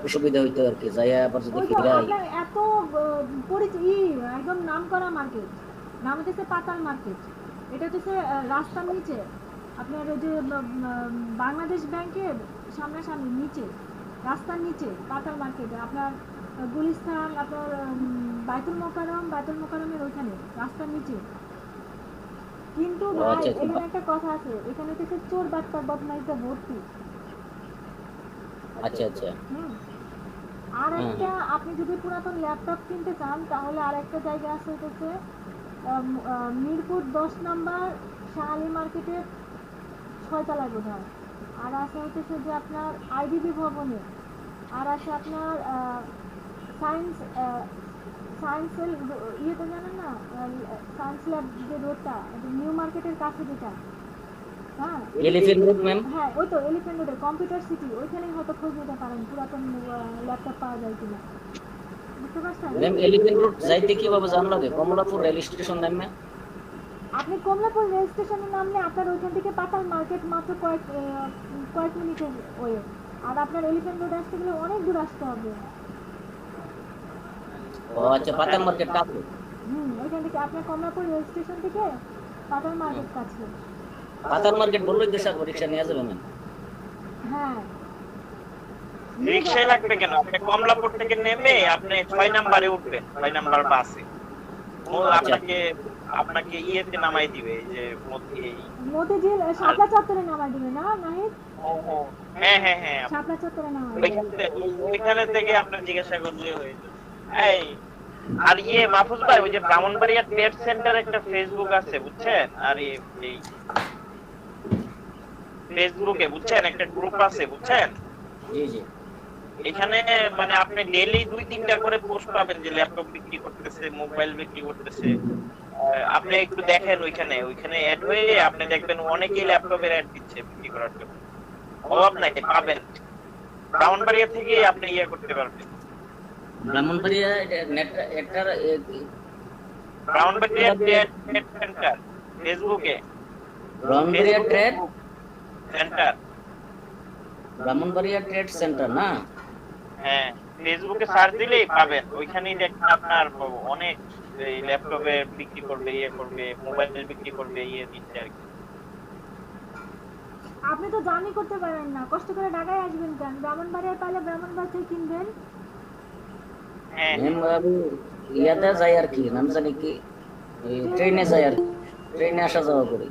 একটু সুবিধা হইতো আর কি, যাইয়া আবার যদি ওই তো ফিরাই। আপনার এত পরিচিত একদম নামকরা মার্কেট, নাম হচ্ছে পাতাল মার্কেট। এটা হচ্ছে রাস্তার নিচে, আপনার ওই যে বাংলাদেশ ব্যাংকের সামনাসামনি নিচে, রাস্তার নিচে পাতাল মার্কেটে আপনার গুলিস্তান, আপনার বাইতুল মোকাররমের ওইখানে রাস্তার নিচে। কিন্তু ও ভাই আচ্ছা আচ্ছা। এখানে একটা কথা আছে, এখানে হচ্ছে চোর বাটপার বদমাইশে ভর্তি। আচ্ছা আচ্ছা। হুম। আর হ্যাঁ একটা, হ্যাঁ। আপনি যদি পুরাতন ল্যাপটপ কিনতে চান তাহলে আর একটা জায়গা আছে, হচ্ছে মিরপুর 10 নম্বর শাহালি মার্কেটের 6 তলায় বোধ হয়। আর আছে হচ্ছে যে আপনার আইডিবি ভবনে। আর আছে আপনার সায়েন্স সায়েন্সের ইয়ে তো জানেন না, সায়েন্স ল্যাব যে রোডটা নিউ মার্কেটের কাছে যেটা, হ্যাঁ এলিফ্যান্ট রোড ম্যাম। হ্যাঁ ওই তো এলিফ্যান্ট রোডে কম্পিউটার সিটি, ওইখানেই হয়তো খোঁজ নিতে পারেন পুরাতন ল্যাপটপ পাওয়া যায় কিনা, বুঝতে পারছেন? ম্যাম এলিফ্যান্ট রোড যাইতে কিভাবে জান লাগে? কমলাপুর রেল স্টেশন নামে। আপনি কমলাপুর রেল স্টেশনে নামলে আপনার ওইখান থেকে পাতাল মার্কেট মাত্র কয়েক মিনিটের ওয়ে। আর আপনার এলিফ্যান্ট রোড আসতে গেলে অনেক দূর আসতে হবে। ও আচ্ছা, পাতাল মার্কেট কাছে। ওইখান থেকে আপনার কমলাপুর রেল স্টেশন থেকে পাতাল হুম। মার্কেট কাছে। পাতাল মার্কেট বললেই তো সাগর রিক্সা নিয়ে যাবে ম্যাম। হ্যাঁ, নিয়ে রিক্সায় লাগবে কেন? আপনি কমলাপুর থেকে নেমে আপনি 6 নম্বরে উঠবেন, 6 নম্বর বাসে। ও আচ্ছা আপনাকে আপনাকে ইয়েতে নামাই দিবে, এই যে মতিঝিল আর শাপলা চত্বরে নামাই দিবে না নাহিদ? ও ও, হ্যাঁ হ্যাঁ হ্যাঁ, শাপলা চত্বরে নামাই দিবে। ওইখানে থেকে আপনার জিজ্ঞাসা করলে হয়ে যাবে। এই আর মাহফুজ ভাই, ওই যে ব্রাহ্মণবাড়িয়া ট্রেড সেন্টার একটা ফেসবুক আছে বুঝছেন, আর এই ফেসবুকে বুঝছেন একটা গ্রুপ আছে বুঝছেন, জি জি। এখানে মানে আপনি ডেইলি 2-3টা করে পোস্ট পাবেন যে ল্যাপটপ বিক্রি করতেছে, মোবাইল বিক্রি করতেছে। আপনি একটু দেখেন, ওইখানে ওইখানে অ্যাড হয়ে আপনি দেখবেন অনেকেই ল্যাপটপের অ্যাড দিচ্ছে বিক্রি করার জন্য। অভাব নাই, পাবেন। ব্রাহ্মণবাড়িয়া থেকে আপনি করতে পারবেন। ব্রাহ্মণবাড়িয়া নেট একটা ব্রাহ্মণবাড়িয়া ট্রেড সেন্টার ফেসবুকে, Brahmanbaria trade centre. Brahmanbaria trade centre না? হ্যাঁ, ফেসবুকে সার্চ দিলেই পাবেন, ওইখানেই দেখবেন আপনার অনেক এই ল্যাপটপে বিক্রি করবে, করবে, মোবাইল বিক্রি করবে, দিচ্ছে আর কি। আপনি তো জার্নি করতে পারেন না, কষ্ট করে ঢাকায় আসবেন কেন? ব্রাহ্মণবাড়িয়ায় পাইলে ব্রাহ্মণবাড়ি থেকে কিনবেন। হ্যাঁ ম্যাম হ্যাঁ, আমি ইয়াতে যাই আর কি, নাম জানি কি, ওই ট্রেনে যাই আর কি, ট্রেনে আসা যাওয়া করি।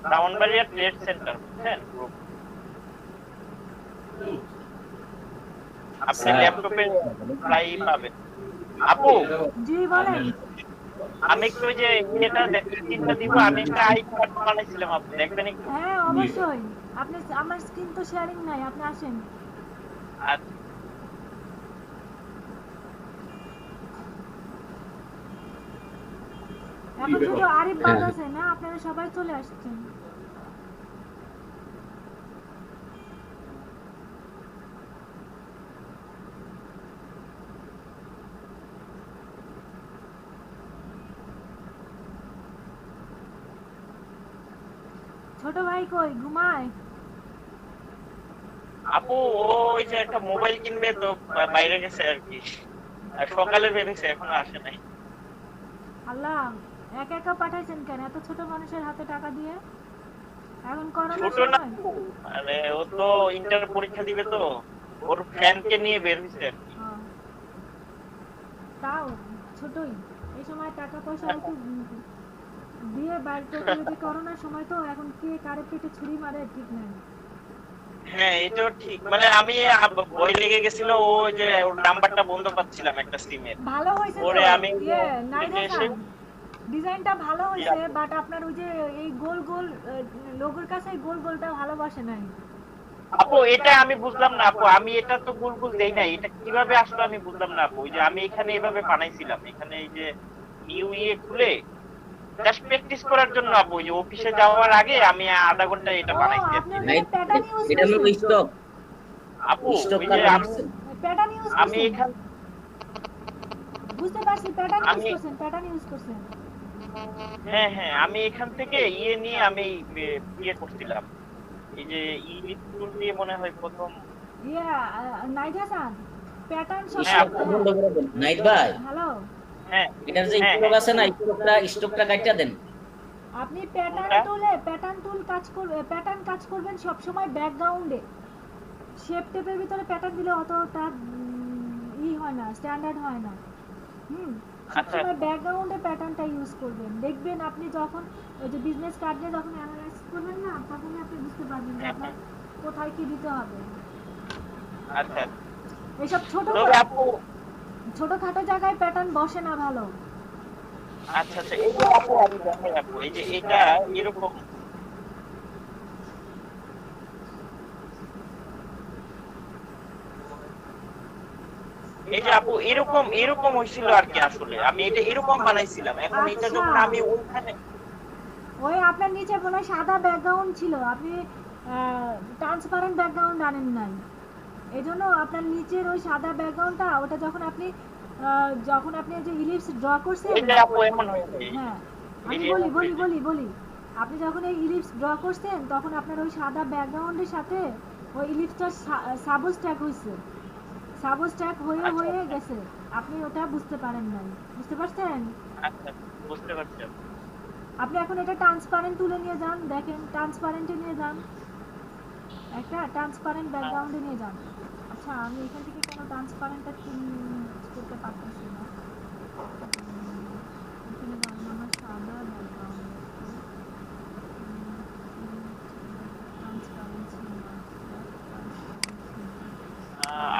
ব্রাহ্মণবাড়িয়া ট্রেড সেন্টার বুঝছেন গ্রুপ, আপনি স্যার ল্যাপটপে প্রায় পাবেন। আপু, জি বলেন। আমি একটু ওই যে চিন্তা দিব, আমি একটা আই কার্ড বানাইছিলাম, আপনি দেখবেন একটু। হ্যাঁ অবশ্যই, আপনি, আমার স্ক্রিন তো শেয়ারিং নাই, আপনি আসেন। আর এখন শুধু আরিফ বাদ হ্যাঁ আছে না, আপনারা সবাই চলে আসছেন। ছোট ভাই কই ঘুমায়? আপু ওই যে একটা মোবাইল কিনবে তো বাইরে গেছে আর কি, আর সকালে বেরিয়েছে, এখনো আসে নাই। আল্লাহ, একা একা পাঠাইছেন কেন এত ছোট মানুষের হাতে টাকা দিয়ে? এখন করোনার ছোট না, সময়। মানে ও তো ইন্টার পরীক্ষা দিবে তো, ওর ফ্যানকে নিয়ে বের হয়েছে আর কি। হ্যাঁ, তাও ছোটই, এই সময় টাকা পয়সা একটু দিয়ে বাইর করতে হবে। করোনার সময় তো, এখন কে কারে পেটে ছুরি মারে ঠিক নাই। হ্যাঁ এটাও ঠিক, মানে আমি ভয় লেগে গেছিল, ও যে ওর নাম্বারটা বন্ধ পাচ্ছিলাম একটা সিমের, ভালো হয়েছে তো, ওরে আমি নাইদা এসে খান, ডিজাইনটা ভালো হয়েছে, বাট আপনার ওই যে এই গোল গোল লোগোর কাছে এই গোল গোলটা ভালোবাসে নাই। আপু এটা আমি বুঝলাম না আপু, আমি এটা তো গুলগুল দেই নাই, এটা কিভাবে আসলো আমি বুঝলাম না আপু। ওই যে আমি এখানে এভাবে বানাইছিলাম, এখানে এই যে নিউ খুলে জাস্ট প্র্যাকটিস করার জন্য আপু, ওই যে অফিসে যাওয়ার আগে আমি আধা ঘন্টা এটা ও, বানাইছি আর আপনি কি। নাই, ওখানে প্যাটার্ন ইউজ এটা করছেন? হলো স্টক, আপু স্টক ওই যে কালার আমি আসছে। প্যাটার্ন ইউজ আমি করছেন? এখান বুঝতে পারছি, প্যাটার্ন ইউজ আমি করছেন, প্যাটার্ন ইউজ করছেন। হ্যাঁ হ্যাঁ, আমি এখান থেকে নিয়ে আমি করছিলাম, এই যে টুল দিয়ে মনে হয় প্রথম ইয়া নাইট হাসান প্যাটার্ন সব স্টকটা বন্ধ করে দেন নাইট ভাই, হ্যালো, হ্যাঁ এটার যে হ্যাঁ স্টক আছে না, স্টকটা কাটিয়ে দেন। আপনি কোনটা? প্যাটার্ন টুল কাজ করবে, প্যাটার্ন কাজ করবেন সব সময় ব্যাকগ্রাউন্ডে। শেপ টেপের ভিতরে প্যাটার্ন দিলে অতটা হয় না, স্ট্যান্ডার্ড হয় না। হুম, আচ্ছা সবসময় ব্যাকগ্রাউন্ডে প্যাটার্নটা ইউজ করবেন। দেখবেন আপনি যখন ওই যে বিজনেস কার্ড দিয়ে যখন অ্যানালাইজ করবেন না, তখনই আপনি বুঝতে পারবেন যে হ্যাঁ, আপনার হ্যাঁ। কোথায় কি দিতে হবে। আচ্ছা এইসব তবে আপু ছোটখাটো জায়গায় প্যাটার্ন বসে না ভালো। আচ্ছা এই যে আপু আমি দেখাই আপু, এই যে এটা এরকম এই যে আপু এরকম এরকম হয়েছিল আর কি। আসলে আমি এটা এরকম বানাইছিলাম, এখন এটা আচ্ছা। যখন আমি ওখানে ওই আপনার নিচে মনে হয় সাদা ব্যাকগ্রাউন্ড ছিল, আপনি ট্রান্সপারেন্ট ব্যাকগ্রাউন্ড আনেন নাই, এই জন্য আপনার নিচের ওই সাদা ব্যাকগ্রাউন্ডটা ওটা যখন আপনি যে ইলিপস ড্র করছেন, এটা আপু এমন হয়েছে। হ্যাঁ আমি এই যে বলি এমন বলি হয়েছে। বলি বলি আপনি যখন এই ইলিপস ড্র করছেন, তখন আপনার ওই সাদা ব্যাকগ্রাউন্ডের সাথে ওই ইলিপসটা সাবস্ট্যাক হয়েছে, সাবস্ট্যাক হয়ে আচ্ছা, হয়ে আচ্ছা। গেছে, আপনি ওটা বুঝতে পারেন নাই। বুঝতে পারছেন? আচ্ছা বুঝতে পারছি আপু। আপনি এখন এটা ট্রান্সপারেন্ট তুলে নিয়ে যান, দেখেন ট্রান্সপারেন্টে নিয়ে যান, একটা ট্রান্সপারেন্ট ব্যাকগ্রাউন্ডে নিয়ে যান। আচ্ছা আমি এখান থেকে কেন ট্রান্সপারেন্টটা করতে পারতেছি না? এখানে ধরেন আমার সাদা ব্যাকগ্রাউন্ড, ট্রান্সপারেন্সি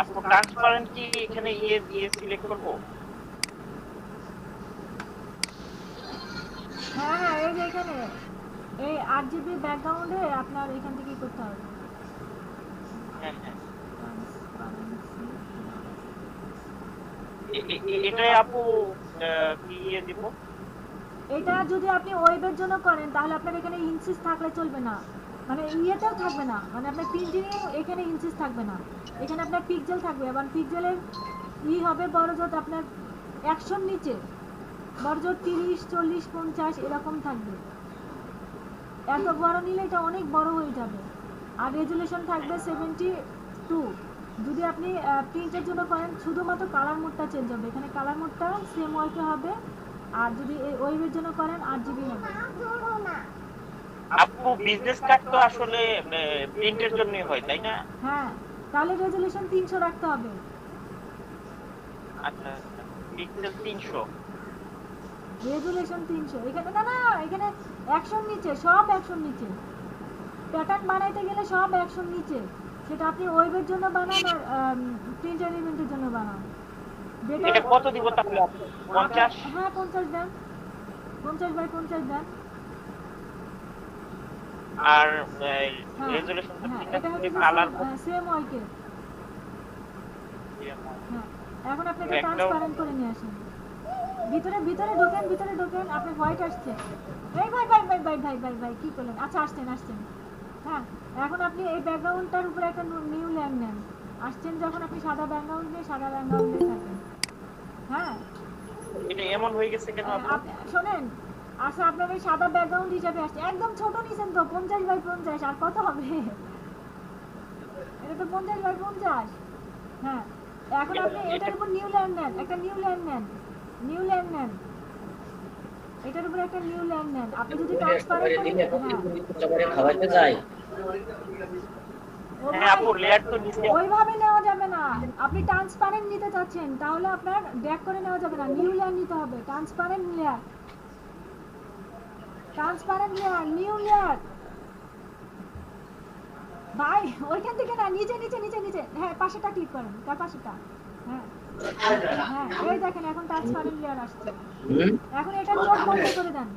আপু ট্রান্সপারেন্ট কি এখানে ইয়ে সিলেক্ট করব? হ্যাঁ হ্যাঁ, এই যে এখানে এই 8 GB ব্যাকগ্রাউন্ডে আপনার এখান থেকে করতে হবে হ্যাঁ হ্যাঁ ট্রান্সপারেন্সি। এটাই আপু কি ইয়ে দিব? এটা যদি আপনি ওয়েবের জন্য করেন, তাহলে আপনার এখানে ইনসিস থাকলে চলবে না, মানে ইয়েটাও থাকবে না, মানে আপনার প্রিন্টিংয়ে এখানে ইনসিস থাকবে না, এখানে আপনার পিক্সেল থাকবে। এবং পিক্সেলের হবে বড় জোট আপনার 100 নিচে, বড় জোট 30, 40, 50 এরকম থাকবে। এত বড় নিলে এটা অনেক বড় হয়ে যাবে। আর রেজুলেশন থাকবে 72। যদি আপনি প্রিন্টের জন্য করেন, শুধুমাত্র কালার মোডটা চেঞ্জ হবে, এখানে কালার মোডটা সেম ওয়াইকে হবে। আর যদি ওয়েবের জন্য করেন 8 GB হবে। আপু বিজনেস কার্ড তো আসলে প্রিন্টের জন্যই হয় তাই না? হ্যাঁ, তাহলে রেজুলেশন 300 রাখতে হবে। আচ্ছা পিক্সেল 300। রেজুলেশন 300, এখানে না না, এখানে 100 নিচে, সব 100 নিচে। প্যাটার্ন বানাইতে গেলে সব 100 নিচে, সেটা আপনি ওয়েবের জন্য বানান আর প্রিন্ট এলিমেন্টের জন্য বানান। এটা কত দিব তাহলে আপু? 50? হ্যাঁ 50 দেন, 50/50 দেন। আর হ্যাঁ রেজুলেশন হ্যাঁ, ঠিক এটা আছে, হচ্ছে কালার সেম ওয়াইকে। হ্যাঁ, এখন আপনি এটা ট্রান্সপারেন্ট করে নিয়ে আসেন। ভিতরে ভিতরে ঢোকেন, ভিতরে ঢোকেন, আপনি হোয়াইট আসছে। এই ভাই ভাই ভাই ভাই ভাই ভাই ভাই কি করলেন? আচ্ছা আসছেন। হ্যাঁ, এখন আপনি এই ব্যাকগ্রাউন্ডটার উপরে একটা নিউ ল্যান্ড নেন। আসছেন যখন, আপনি সাদা ব্যাকগ্রাউন্ড দিয়ে থাকেন। হ্যাঁ, এটা এমন হয়ে গেছে কেন আপু? আপনি শোনেন, আচ্ছা আপনার এই সাদা ব্যাকগ্রাউন্ড হিসাবে আসছে, একদম ছোট নিছেন তো, 50/50। আর কত হবে? এটা তো 50/50। হ্যাঁ, এখন আপনি এটার উপর নিউ ল্যান্ড নেন, একটা নিউ ল্যান্ড নেন। এটার উপর একটা নিউ ল্যান্ড নেন। আপনি যদি ট্রান্সপারেন্ট করেন, খাওয়াইতে যায় হ্যাঁ আপু লেয়ার তো নিচে। ওইভাবে নেওয়া যাবে না। আপনি ট্রান্সপারেন্ট নিতে চাচ্ছেন, তাহলে আপনার ড্র্যাগ করে নেওয়া যাবে না, নিউ লেয়ার নিতে হবে। Transparent layer, new layer. ভাই ওইখান থেকে না, নিচে। হ্যাঁ, পাশেটা ক্লিক করেন, তার পাশেটা। হ্যাঁ হ্যাঁ, এই দেখেন এখন ট্রান্সপারেন্ট লেয়ার আসছে। এখন এটা চোখ বন্ধ করে দেন।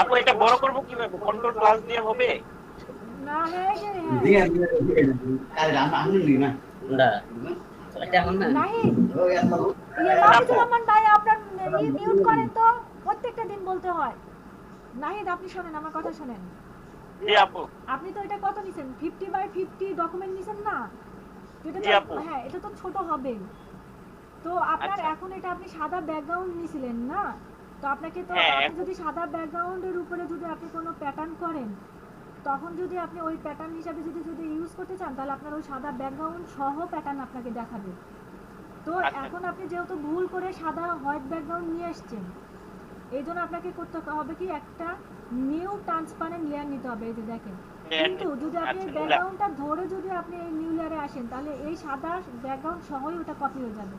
আপু এটা বড় করব কিভাবে? কন্ট্রোল প্লাস দিয়ে হবে? না, হ্যাঁ মিউট করেন তো, প্রত্যেকটা দিন বলতে হয়। নাহিদ আপনি শোনেন, আমার কথা শোনেন। জি আপু। আপনি তো এটা কত নিছেন? 50/50 ডকুমেন্ট নিছেন না? হ্যাঁ, এটা তো ছোট হবে। তো আপনার এখন এটা আপনি সাদা ব্যাকগ্রাউন্ড নিছিলেন না? তো আপনাকে তো, আপনি যদি সাদা ব্যাকগ্রাউন্ডের উপরে যদি আপনি কোনো প্যাটার্ন করেন, তখন যদি আপনি ওই প্যাটার্ন হিসাবে যদি যদি ইউজ করতে চান তাহলে আপনার ওই সাদা ব্যাকগ্রাউন্ড সহ প্যাটার্ন আপনাকে দেখাবে। তো আচ্ছা। এখন আপনি যেহেতু ভুল করে সাদা হোয়াইট ব্যাকগ্রাউন্ড নিয়ে এসেছেন, এই জন্য আপনাকে করতে হবে কি একটা নিউ ট্রান্সপারেন্ট লেয়ার নিতে হবে। এই যে দেখেন, কিন্তু যদি আপনি আচ্ছা, ব্যাকগ্রাউন্ডটা ধরে যদি আপনি এই নিউ লেয়ারে আসেন তাহলে এই সাদা ব্যাকগ্রাউন্ড সহই ওটা কপি হয়ে যাবে।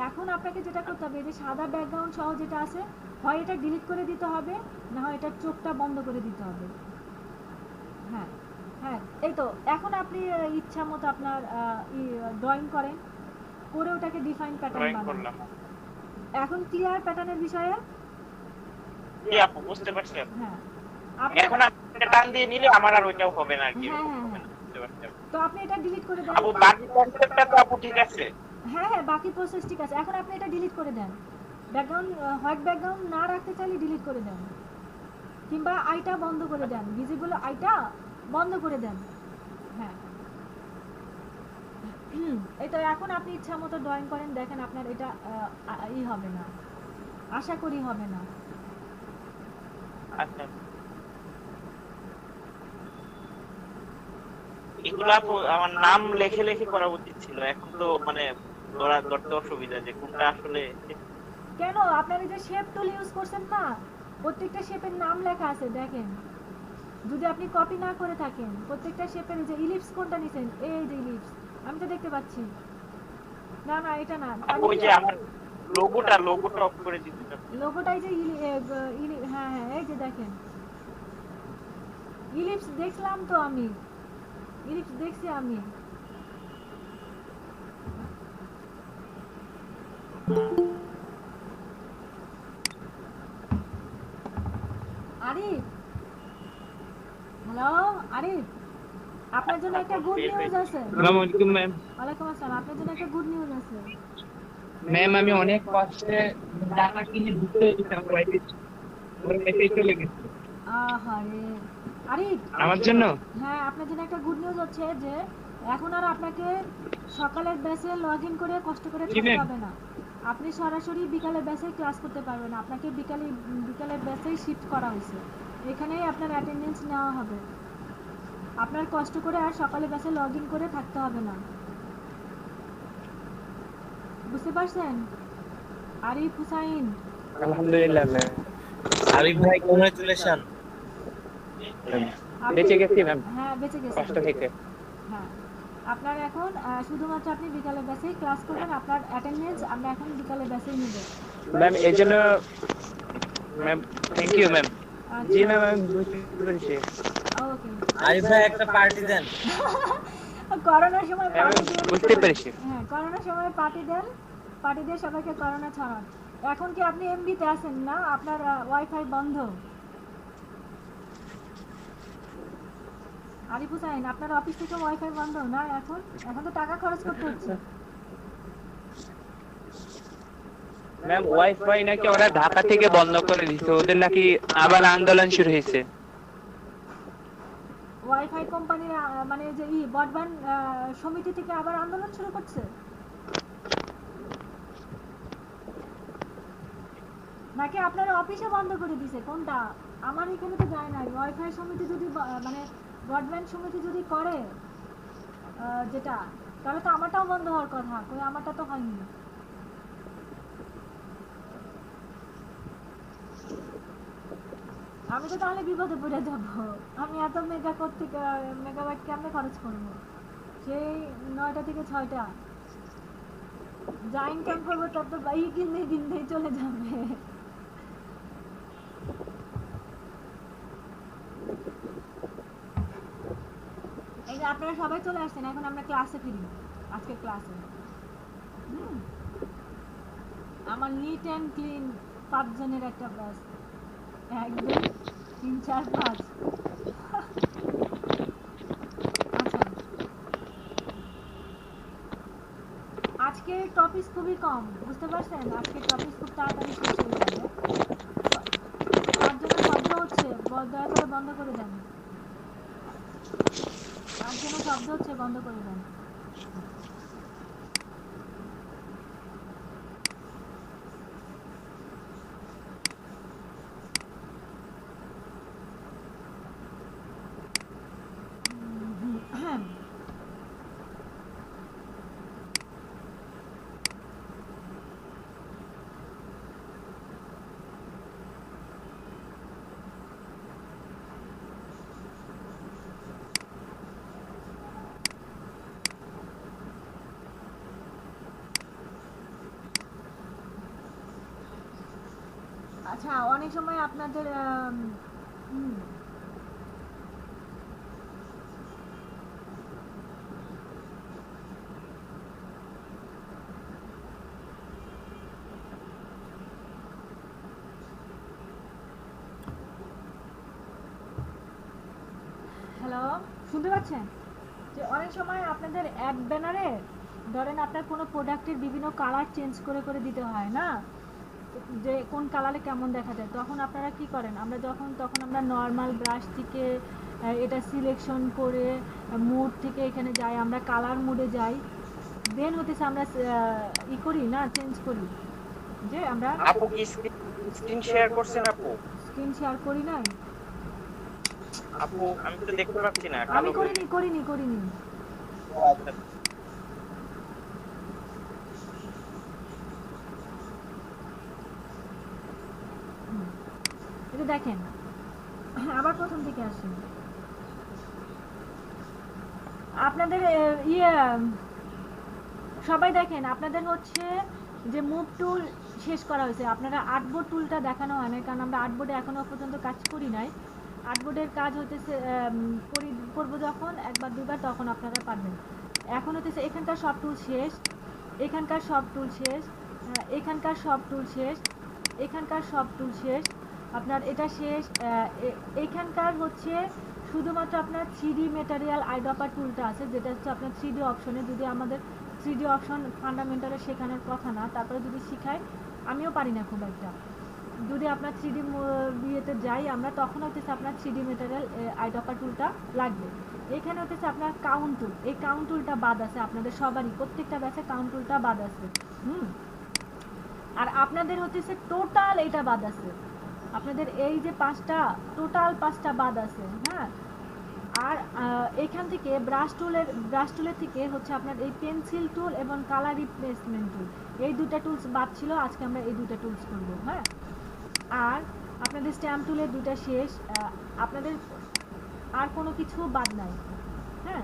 এখন আপনাকে যেটা করতে হবে, এই যে সাদা ব্যাকগ্রাউন্ড সহ যেটা আছে, হয় এটা ডিলিট করে দিতে হবে, না হয় এটার চোখটা বন্ধ করে দিতে হবে। হ্যাঁ হ্যাঁ, এই তো এখন আপনি ইচ্ছা মতো আপনার ড্রয়িং করেন, করে ওটাকে ডিফাইন প্যাটার্ন ড্রয়িং বানান। করলাম। এখন ক্লিয়ার প্যাটার্নের বিষয়ে? জি আপু, বুঝতে পারছেন। হ্যাঁ এখন আপনি টান দিয়ে নিলে আমার আর ওইটাও হবে না আর কি। হ্যাঁ হ্যাঁ হ্যাঁ, বুঝতে পারছেন তো আপনি এটা ডিলিট করে দেন। আপু? বাকি কনসেপ্টটা তো আপু ঠিক আছে। হ্যাঁ হ্যাঁ, বাকি প্রসেস ঠিক আছে। এখন আপনি এটা ডিলিট করে দেন। ব্যাকগ্রাউন্ড হোয়াইট ব্যাকগ্রাউন্ড না রাখতে চাইলে ডিলিট করে দেন, কিংবা আইটা বন্ধ করে দেন, ভিজিবল আইটা বন্ধ করে দেন। হ্যাঁ এই তো এখন আপনি ইচ্ছা মতো ড্রয়িং করেন, দেখেন আপনার এটা ই হবে না, আশা করি হবে না। আচ্ছা, এগুলো আপু আমার নাম লেখে লেখে করা উচিত ছিল। এখন তো মানে ধরতে অসুবিধা যে কোনটা আসলে। কেন? আপনার এই যে শেপ টুল ইউজ করছেন না, প্রত্যেকটা শেপের নাম লেখা আছে দেখেন। যদি আপনি কপি না করে থাকেন, প্রত্যেকটা শেপের যে ইলিপস কোনটা নিছেন, এই যে ইলিপস আমি তো দেখতে পাচ্ছি। না না এটা না, ওই যে আমার লোগোটা অফ করে দিতে হবে। লোগোটাই যে হ্যাঁ হ্যাঁ, এই যে দেখেন ইলিপস দেখলাম তো আমি, ইলিপস দেখছি আমি। আরিফ, হ্যালো আরিফ, আপনার জন্য একটা গুড নিউজ আছে। আসসালামু আলাইকুম ম্যাম। ওয়ালাইকুম আসসালাম, আপনার জন্য একটা গুড নিউজ আছে। ম্যাম আমি অনেক কষ্টে টাকা কিনে ঢুকতে দিতাম ওয়াইফাই চলে গেছে। আহারে আরিফ, আমার জন্য? হ্যাঁ আপনার জন্য একটা গুড নিউজ হচ্ছে যে এখন আর আপনাকে সকালের ব্যাচে লগ ইন করে কষ্ট করে জি থাকতে ম্যাম। হবে না। আপনি সরাসরি বিকালের ব্যাচে ক্লাস করতে পারবেন। আপনাকে বিকালের ব্যাচেই শিফট করা হয়েছে, এখানেই আপনার অ্যাটেন্ডেন্স নেওয়া হবে। আপনার কষ্ট করে আর সকালে ব্যাচে লগ ইন করে থাকতে হবে না। বুঝতে পারছেন আরিফ হুসাইন? আলহামদুলিল্লাহ ম্যাম। আরিফ ভাই কংগ্রাচুলেশন। বেঁচে গেছি ম্যাম হ্যাঁ বেঁচে গেছেন। কষ্ট থেকে। হ্যাঁ আপনার এখন শুধুমাত্র আপনি বিকালের ব্যাচেই ক্লাস করবেন। আপনার অ্যাটেন্ডেন্স আমরা এখন বিকালের ব্যাচেই নেব। ম্যাম এর জন্য ম্যাম থ্যাংক ইউ ম্যাম। জি ম্যাম আমি বুঝতে পেরেছি। ওকে, আরিফ ভাই একটা পার্টি দেন। করোনার সময় পার্টি দেন। বুঝতে পেরেছি। হ্যাঁ করোনার সময় পার্টি দেন, পার্টি দিয়ে সবাইকে করোনা ছড়ান। এখন কি আপনি এমবিতে আছেন না? আপনার ওয়াইফাই বন্ধ। আরিফ হুসাইন, আপনার অফিস থেকে ওয়াইফাই বন্ধ না? এখন এখন তো টাকা খরচ করতে হচ্ছে। ম্যাম ওয়াইফাই নাকি ওরা ঢাকা থেকে বন্ধ করে দিয়েছে, ওদের নাকি আবার আন্দোলন শুরু হয়েছে। ওয়াইফাই কোম্পানির মানে যে ব্রডব্যান্ড সমিতি থেকে আবার আন্দোলন শুরু করছে নাকি আপনার অফিসে বন্ধ করে দিছে? কোনটা? আমার এখানে তো যায় নাই। ওয়াইফাই সমিতি যদি মানে ব্রডব্যান্ড সমিতি যদি করে যেটা, তাহলে তো আমারটাও বন্ধ হওয়ার কথা। কই আমারটা তো হয়নি। আমি তো তাহলে বিপদে পড়ে যাব। আমি এত মেগাবাইট কেমনে খরচ করবো? সেই 9টা থেকে 6টা যা ইনকাম করবো তত তো কিনতেই চলে যাবে। এই যে আপনারা সবাই চলে আসছেন, এখন আমরা ক্লাসে ফিরি। আজকে ক্লাসে আমার নিট অ্যান্ড ক্লিন 5 জনের একটা ব্যাচ। 1 2 3 4 5। আচ্ছা, আজকে টপিক খুবই কম, বুঝতে পারছেন? আজকে টপিক খুব তাড়াতাড়ি শেষ হয়ে যাবে। তার জন্য শব্দ হচ্ছে, দয়া করে বন্ধ করে দেন। তার জন্য শব্দ হচ্ছে, বন্ধ করে দেন। আচ্ছা অনেক সময় আপনাদের হ্যালো, শুনতে পাচ্ছেন? যে অনেক সময় আপনাদের এক ব্যানারে ধরেন আপনার কোনো প্রোডাক্টের বিভিন্ন কালার চেঞ্জ করে করে দিতে হয় না, যে কোন কালারে কেমন দেখা যায়, তখন আপনারা কি করেন? তখন আমরা নর্মাল ব্রাশ থেকে এটা সিলেকশন করে মুড থেকে এখানে যাই, আমরা কালার মুডে যাই, দেন হতেছে আমরা করি না, চেঞ্জ করি। যে আমরা আপু কি স্ক্রিন শেয়ার করছেন আপু? স্ক্রিন শেয়ার করি নাই আপু আমি তো দেখতে পাচ্ছি না। আমি করিনি আচ্ছা। এটা দেখেন, আবার প্রথম থেকে আসি। আপনাদের সবাই দেখেন, আপনাদের হচ্ছে যে মুভ টুল শেষ করা হয়েছে, আপনারা আর্টবোর্ড টুলটা দেখানো হয় না, কারণ আমরা আর্টবোর্ডে এখনো পর্যন্ত কাজ করি নাই। আর্টবোর্ডের কাজ হতেছে করবো যখন একবার দুবার, তখন আপনারা পারবেন। এখন হতেছে এখানকার সব টুল শেষ, এখানকার সব টুল শেষ, এখানকার সব টুল শেষ, এখানকার সব টুল শেষ, আপনার এটা শেষ। এখানকার হচ্ছে শুধুমাত্র আপনার 3D ম্যাটেরিয়াল আইড্রপার টুলটা আছে, যেটা হচ্ছে আপনার 3D অপশনে। যদি আমাদের 3D অপশন ফান্ডামেন্টালে শেখানোর কথা না, তারপরে যদি শিখাই, আমিও পারি না খুব একটা, যদি আপনার 3D ইয়েতে যাই আমরা, তখন হচ্ছে আপনার 3D ম্যাটেরিয়াল আইড্রপার টুলটা লাগবে। এখানে হচ্ছে আপনার কাউন্ট টুল, এই কাউন্ট টুলটা বাদ আছে আপনাদের সবারই, প্রত্যেকটা ব্যাচে কাউন্ট টুলটা বাদ আছে। আর আপনাদের হচ্ছে টোটাল এটা বাদ আছে, আপনাদের এই যে টোটাল 5টা বাদ আছে। হ্যাঁ, আর এখান থেকে ব্রাশ টুলের থেকে হচ্ছে আপনার এই পেন্সিল টুল এবং কালার রিপ্লেসমেন্ট টুল, এই দুটো টুলস বাদ ছিল, আজকে আমরা এই দুটো টুলস করব। হ্যাঁ, আর আপনাদের স্ট্যাম্প টুলের দুটো শেষ, আপনাদের আর কোনো কিছু বাদ নাই। হ্যাঁ,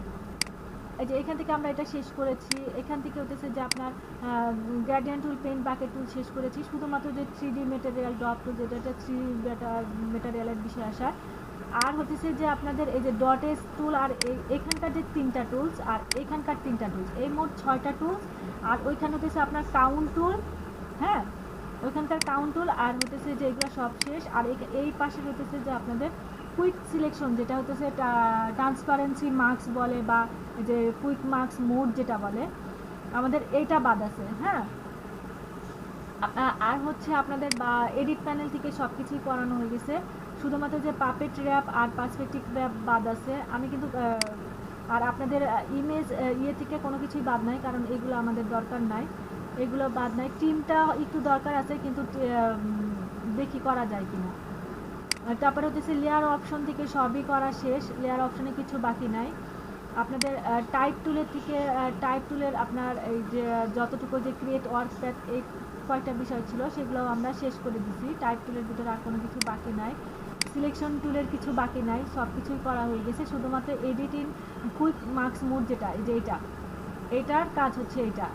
এই যে এখান থেকে আমরা এটা শেষ করেছি, এখান থেকে হচ্ছে যে আপনার গ্রেডিয়েন্ট টুল, পেইন্ট বাকেট টুল শেষ করেছি, শুধুমাত্র যে 3D ম্যাটেরিয়াল ড্রপ টুল, যেটা 3D ম্যাটেরিয়ালের বিষয় আসা, আর হচ্ছে যে আপনাদের এই যে ডটেস টুল, আর এখানকার যে 3টা টুলস, আর এখানকার 3টা টুলস, এই মোট 6টা টুলস। আর ওইখানে হচ্ছে আপনার কাউন্ট টুল, হ্যাঁ ওইখানকার কাউন্ট টুল, আর হচ্ছে যে এগুলো সব শেষ। আর এই পাশে হচ্ছে যে আপনাদের কুইক সিলেকশন, যেটা হচ্ছে ট্রান্সপারেন্সি মার্কস বলে, বা যে কুইক মার্কস মোড যেটা বলে, আমাদের এইটা বাদ আছে। হ্যাঁ, আর হচ্ছে আপনাদের বা এডিট প্যানেল থেকে সব কিছুই করানো হয়ে গেছে, শুধুমাত্র যে পাপেট র্যাপ আর পার্সপেক্টিভ র্যাপ বাদ আছে। আমি কিন্তু আর আপনাদের ইমেজ থেকে কোনো কিছুই বাদ নাই, কারণ এগুলো আমাদের দরকার নাই, এগুলো বাদ নাই। টিমটা একটু দরকার আছে, কিন্তু দেখি করা যায় কিনা। তারপরে হচ্ছে লেয়ার অপশন থেকে সবই করা শেষ, লেয়ার অপশনে কিছু বাকি নাই। আপনাদের টাইপ টুলের আপনার এই যে যতটুকু যে ক্রিয়েট ওয়ার্কপ্যাড, এই কয়েকটা বিষয় ছিল সেগুলো আমরা শেষ করে দিছি। টাইপ টুলের ভিতরে আর কোনো কিছু বাকি নাই, সিলেকশন টুলের কিছু বাকি নাই, সব কিছুই করা হয়ে গেছে। শুধুমাত্র এডিটিং কুইক মার্কস মোড যেটা, এই যে এইটার কাজ হচ্ছে এইটা।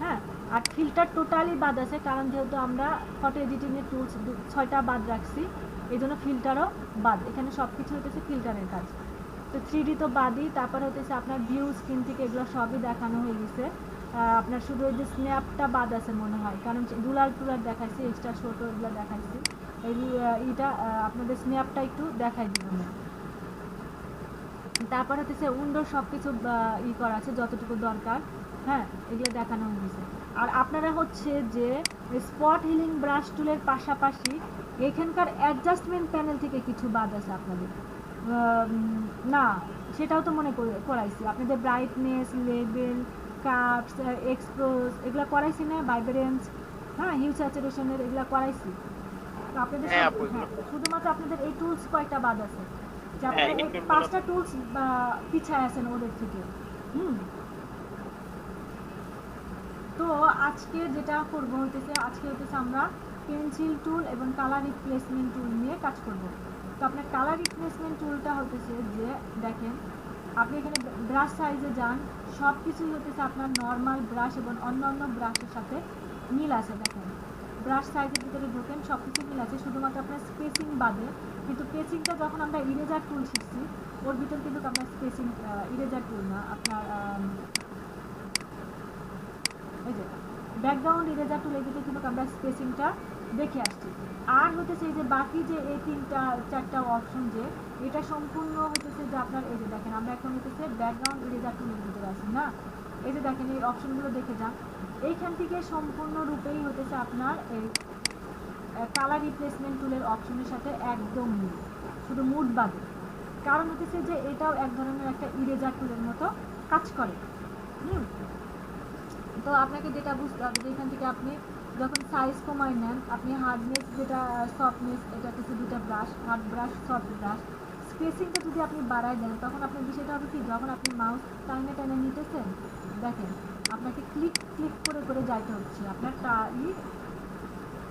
হ্যাঁ, আর ফিল্টার টোটালি বাদ আছে, কারণ যেহেতু আমরা ফটো এডিটিংয়ের টুলস 6টা বাদ রাখছি, এই জন্য ফিল্টারও বাদ। এখানে সব কিছু হচ্ছে ফিল্টারের কাজ। তো 3D তো বাদই। তারপরে হচ্ছে আপনার ভিউ স্ক্রিন থেকে এগুলো সবই দেখানো হয়ে গেছে। আপনার শুধু ওই যে স্ন্যাপটা বাদ আছে মনে হয়, কারণ রুলার টুলার দেখাইছি, এক্সট্রা ছোটো এগুলো দেখাইছি, এইটা আপনাদের স্ন্যাপটা একটু দেখাই দিব না। তারপর হচ্ছে উইন্ডোর সব কিছু করা আছে যতটুকু দরকার। হ্যাঁ, এগুলো দেখানো হয়ে গেছে। আর আপনারা হচ্ছে যে স্পট হিলিং ব্রাশ টুলের পাশাপাশি এখানকার অ্যাডজাস্টমেন্ট প্যানেল থেকে কিছু বাদ আছে আপনাদের। না, সেটাও তো মনে করাইছি আপনাদের, ব্রাইটনেস, লেভেল, কার্ভস, এক্সপ্লোজ এগুলো করাইছি না, ভাইব্রেন্স, হ্যাঁ হিউ স্যাচুরেশনের এগুলো করাইছি। তো আপনাদের শুধুমাত্র আপনাদের এই টুলস কয়েকটা বাদ আছে, যে আপনারা এই 5টা টুলস পিছায় আছেন ওদের থেকে। তো আজকে যেটা করবো আজকে আমরা পেন্সিল টুল এবং কালার রিপ্লেসমেন্ট টুল নিয়ে কাজ করব। তো আপনার কালার রিপ্লেসমেন্ট টুলটা হতেছে যে দেখেন, আপনি এখানে ব্রাশ সাইজে যান, সব কিছুই হতেছে আপনার নর্মাল ব্রাশ এবং অন্যান্য ব্রাশের সাথে মিল আছে। দেখেন ব্রাশ সাইজের ভিতরে ঢোকেন, সব কিছু মিল আছে, শুধুমাত্র আপনার স্পেসিং বাদে। কিন্তু পেসিংটা যখন আমরা ইরেজার টুল শিখছি, ওর ভিতর কিন্তু আপনার স্পেসিং, ইরেজার টুল না, আপনার এই যে ব্যাকগ্রাউন্ড ইরেজার টুলের ভিতরে কিন্তু আমরা স্পেসিংটা দেখে আসছি। আর হতেছে এই যে বাকি যে এই 3-4টা অপশন, যে এটা সম্পূর্ণ হতেছে যে আপনার এই যে দেখেন আমরা এখন হতেছে ব্যাকগ্রাউন্ড ইরেজার টুলের ভিতরে আছি না। এই যে দেখেন এই অপশনগুলো দেখে যান, এইখান থেকে সম্পূর্ণরূপেই হতেছে আপনার এই কালার রিপ্লেসমেন্ট টুলের অপশনের সাথে একদম মিল, শুধু মুড বাদে। কারণ হতেছে যে এটাও এক ধরনের একটা ইরেজার টুলের মতো কাজ করে। তো আপনাকে যেটা বুঝতে হবে যে এখান থেকে আপনি যখন সাইজ কমায় নেন, আপনি হার্ডনেস যেটা সফটনেস, এটা কিছু দুটা brush, hard brush, soft brush, স্পেসিংটা যদি আপনি বাড়ায় দেন, তখন আপনার বিষয়টা হবে কি, যখন আপনি মাউস টাইনে টাইনে নিতেছেন, দেখেন আপনাকে ক্লিক ক্লিক করে করে যাইতে হচ্ছে, আপনার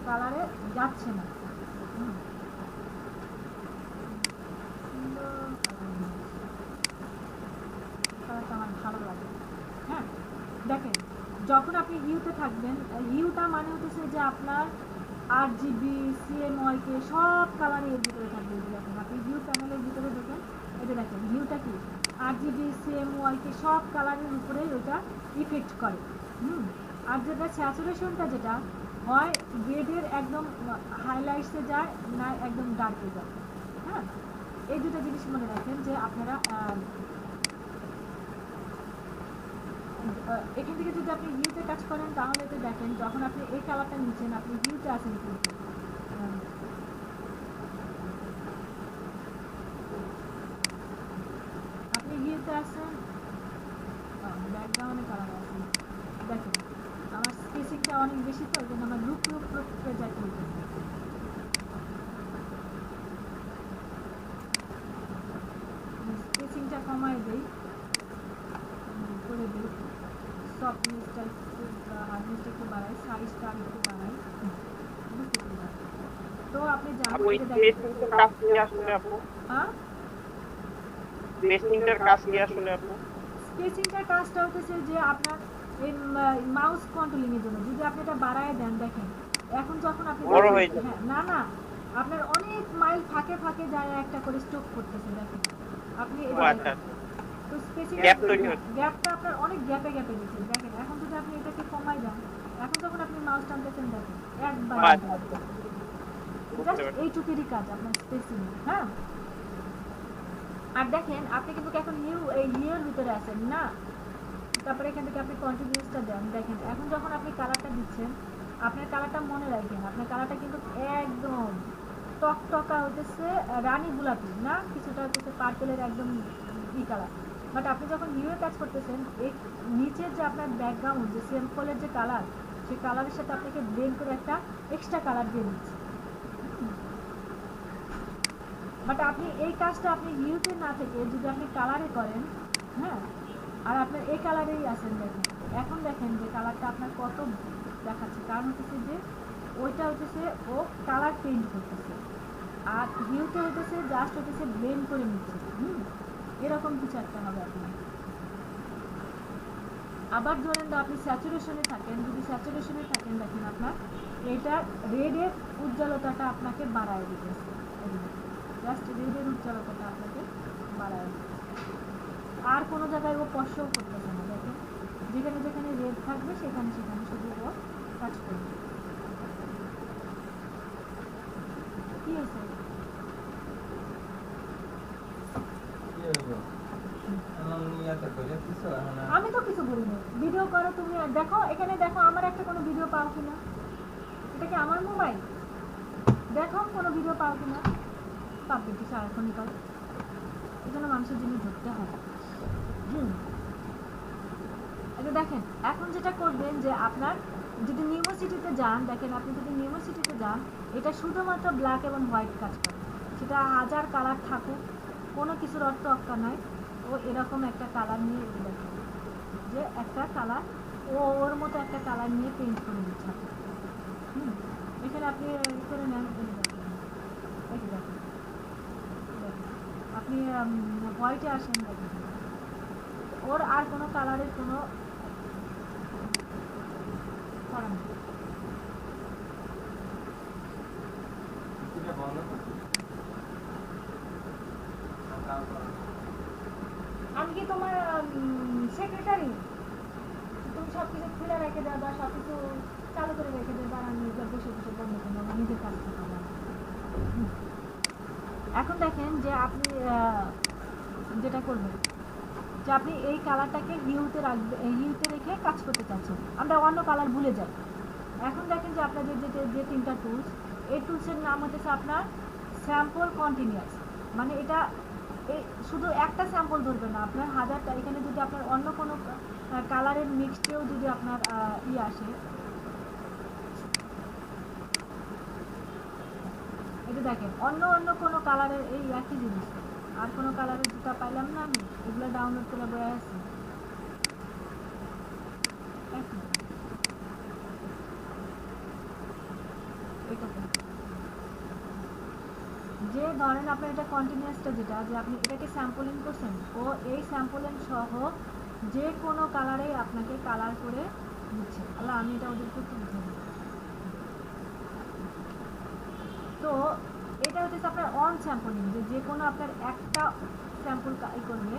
কালারে যাচ্ছে না। কালারটা আমার ভালো লাগে। হ্যাঁ দেখেন, যখন আপনি ইউতে থাকবেন, ইউটা মানে হচ্ছে যে আপনার RGB CMYK সব কালারে এর ভিতরে থাকবে। দেখেন আপনি ভিউ প্যানেলের ভিতরে দেখেন, এটা দেখেন ভিউটা কি RGB CMYK সব কালারের উপরে ওটা ইফেক্ট করে। আর যেটা স্যাচুরেশনটা যেটা হয় গ্রেডের একদম হাইলাইটসে যায় না একদম ডার্কে যায়। হ্যাঁ, এই দুটো জিনিস মনে রাখেন যে আপনারা এখান থেকে যদি আপনি ভিউতে কাজ করেন, তাহলে তো দেখেন যখন আপনি এই কালারটা নিচ্ছেন, আপনি ভিউতে আছেন কিন্তু আপনি ভিউতে আছেন, ব্যাকগ্রাউন্ডে কালার আছেন। দেখেন আমার স্পেসিংটা অনেক বেশি, তো ওই জন্য আমার লুক যাইতে হইতেছে। স্পেসিংটা কমায় দেই, করে দিই, সফটনেসটা একটু, হার্ডনেসটা একটু বাড়াই, সাইজটা একটু বাড়াই, বুঝতে পারবেন। তো আপনি জানেন ওই স্পেসিংটার কাজ কি আসলে আপু? হ্যাঁ, স্পেসিংটার কাজ কি আসলে আপু? স্পেসিংটার কাজটা হচ্ছে যে আপনার এই মাউস কন্ট্রোলিং এর জন্য যদি আপনি এটা বাড়ায় দেন, দেখেন এখন যখন আপনি বড় হয়ে যাবে। হ্যাঁ, না না, আপনার অনেক মাইল ফাঁকে ফাঁকে যায় একটা করে স্ট্রোক করতেছে। দেখেন আপনি আচ্ছা, তো স্পেসিং গ্যাপ তৈরি হচ্ছে। গ্যাপটা আপনার অনেক গ্যাপে গ্যাপে দিচ্ছে। দেখেন এখন যদি আপনি এটাকে কমাই দেন, এখন যখন আপনি মাউস টানতেছেন, দেখেন একবার জাস্ট এইটুকুরই কাজ আপনার স্পেসিং। হ্যাঁ, আর দেখেন আপনি কিন্তু এখন এই নিউর ভিতরে আছেন না, তারপরে এখান থেকে আপনি কন্টিনিউসটা দেন। দেখেন এখন যখন আপনি কালারটা দিচ্ছেন, আপনার কালারটা মনে রাখবেন, আপনার কালারটা কিন্তু একদম টকটকা হতেছে রানী গোলাপি না, কিছুটা হচ্ছে পার্পেলের একদম কালার। বাট আপনি যখন নিউয়ে কাজ করতেছেন, এই নিচের যে আপনার ব্যাকগ্রাউন্ড যে সিম্পলের যে কালার, সেই কালারের সাথে আপনাকে ব্লেন্ড করে একটা এক্সট্রা কালার দিয়ে দিচ্ছে। বাট আপনি এই কাজটা আপনি নিউতে না থেকে যদি আপনি কালারে করেন, হ্যাঁ, আর আপনার এই কালারেই আছেন, দেখেন এখন দেখেন যে কালারটা আপনার কত দেখাচ্ছে, কারণ হচ্ছে যে ওইটা হচ্ছে ও কালার পেইন্ট করতেছে, আর ভিউতে হচ্ছে জাস্ট হচ্ছে ব্লেন্ড করে নিচ্ছে। এরকম কিছু একটা হবে আপনার। আবার ধরেন আপনি স্যাচুরেশনে থাকেন, যদি স্যাচুরেশনে থাকেন, দেখেন আপনার এটা রেডের উজ্জ্বলতাটা আপনাকে বাড়ায় দিতেছে, জাস্ট রেডের উজ্জ্বলতাটা আপনাকে বাড়ায় দিতেছে, আর কোনো জায়গায় ও স্পর্শও করতেছে না। দেখেন যেখানে যেখানে রেড থাকবে সেখানে সেখানে শুধু ও কাজ করবে। কি হয়েছে? আমি তো কিছু বলিনি, ভিডিও করো তুমি, দেখো এখানে দেখো আমার একটা কোনো ভিডিও পাও কিনা, এটা কি আমার মোবাইল, দেখো কোনো ভিডিও পাও কিনা, পাবে কি সারাক্ষণই পাও, এই জন্য মানুষের জিনিস ধরতে হবে। এটা দেখেন এখন যেটা করবেন যে আপনার যদি নিউমোসিটিতে যান, দেখেন আপনি যদি নিউমোসিটিতে যান, এটা শুধুমাত্র ব্ল্যাক এবং হোয়াইট কাজ করে, সেটা হাজার কালার থাকুক, কোনো কিছুর অর্থ অক্কা নয়। ও এরকম একটা কালার নিয়ে দেখেন যে একটা কালার ওর মতো একটা কালার নিয়ে পেইন্ট করে দিচ্ছে। এখানে আপনি করে নেন, দেখেন আপনি হোয়াইটে আসেন, দেখেন ওর আর কোনো কালারের কোনো করা নেই। বসে বসে বন্ধ করবো, আমার নিজের কাজ করতে হবে। এখন দেখেন যে আপনি যেটা করবেন যে আপনি এই কালারটাকে হিউতে রাখবেন, হিউতে রেখে কাজ করতে চাচ্ছেন, আমরা অন্য কালার ভুলে যাই। এখন দেখেন যে আপনাদের যে তিনটা টুলস, এই টুলসের নাম হচ্ছে আপনার স্যাম্পল কন্টিনিউয়াস। মানে এটা এই শুধু একটা স্যাম্পল ধরবে না, আপনার হাজারটা, এখানে যদি আপনার অন্য কোনো কালারের মিক্সডেও যদি আপনার আসে, এটা দেখেন অন্য অন্য কোনো কালারের এই একই জিনিস, আর কোনো কালারের জুতা পাইলাম না, আমি এগুলো ডাউনলোড করে বয়ে আছি। যে ধরেন আপনার এটা কন্টিনিউয়াসটা যেটা, যে আপনি এটাকে স্যাম্পলিং করছেন, ও এই স্যাম্পলিং সহ যে কোনো কালারেই আপনাকে কালার করে দিচ্ছে। আল্লাহ, আমি এটা ওদের করতে বুঝি। তো এটা হচ্ছে আপনার অন স্যাম্পলিং, যে কোনো আপনার একটা স্যাম্পল করবে,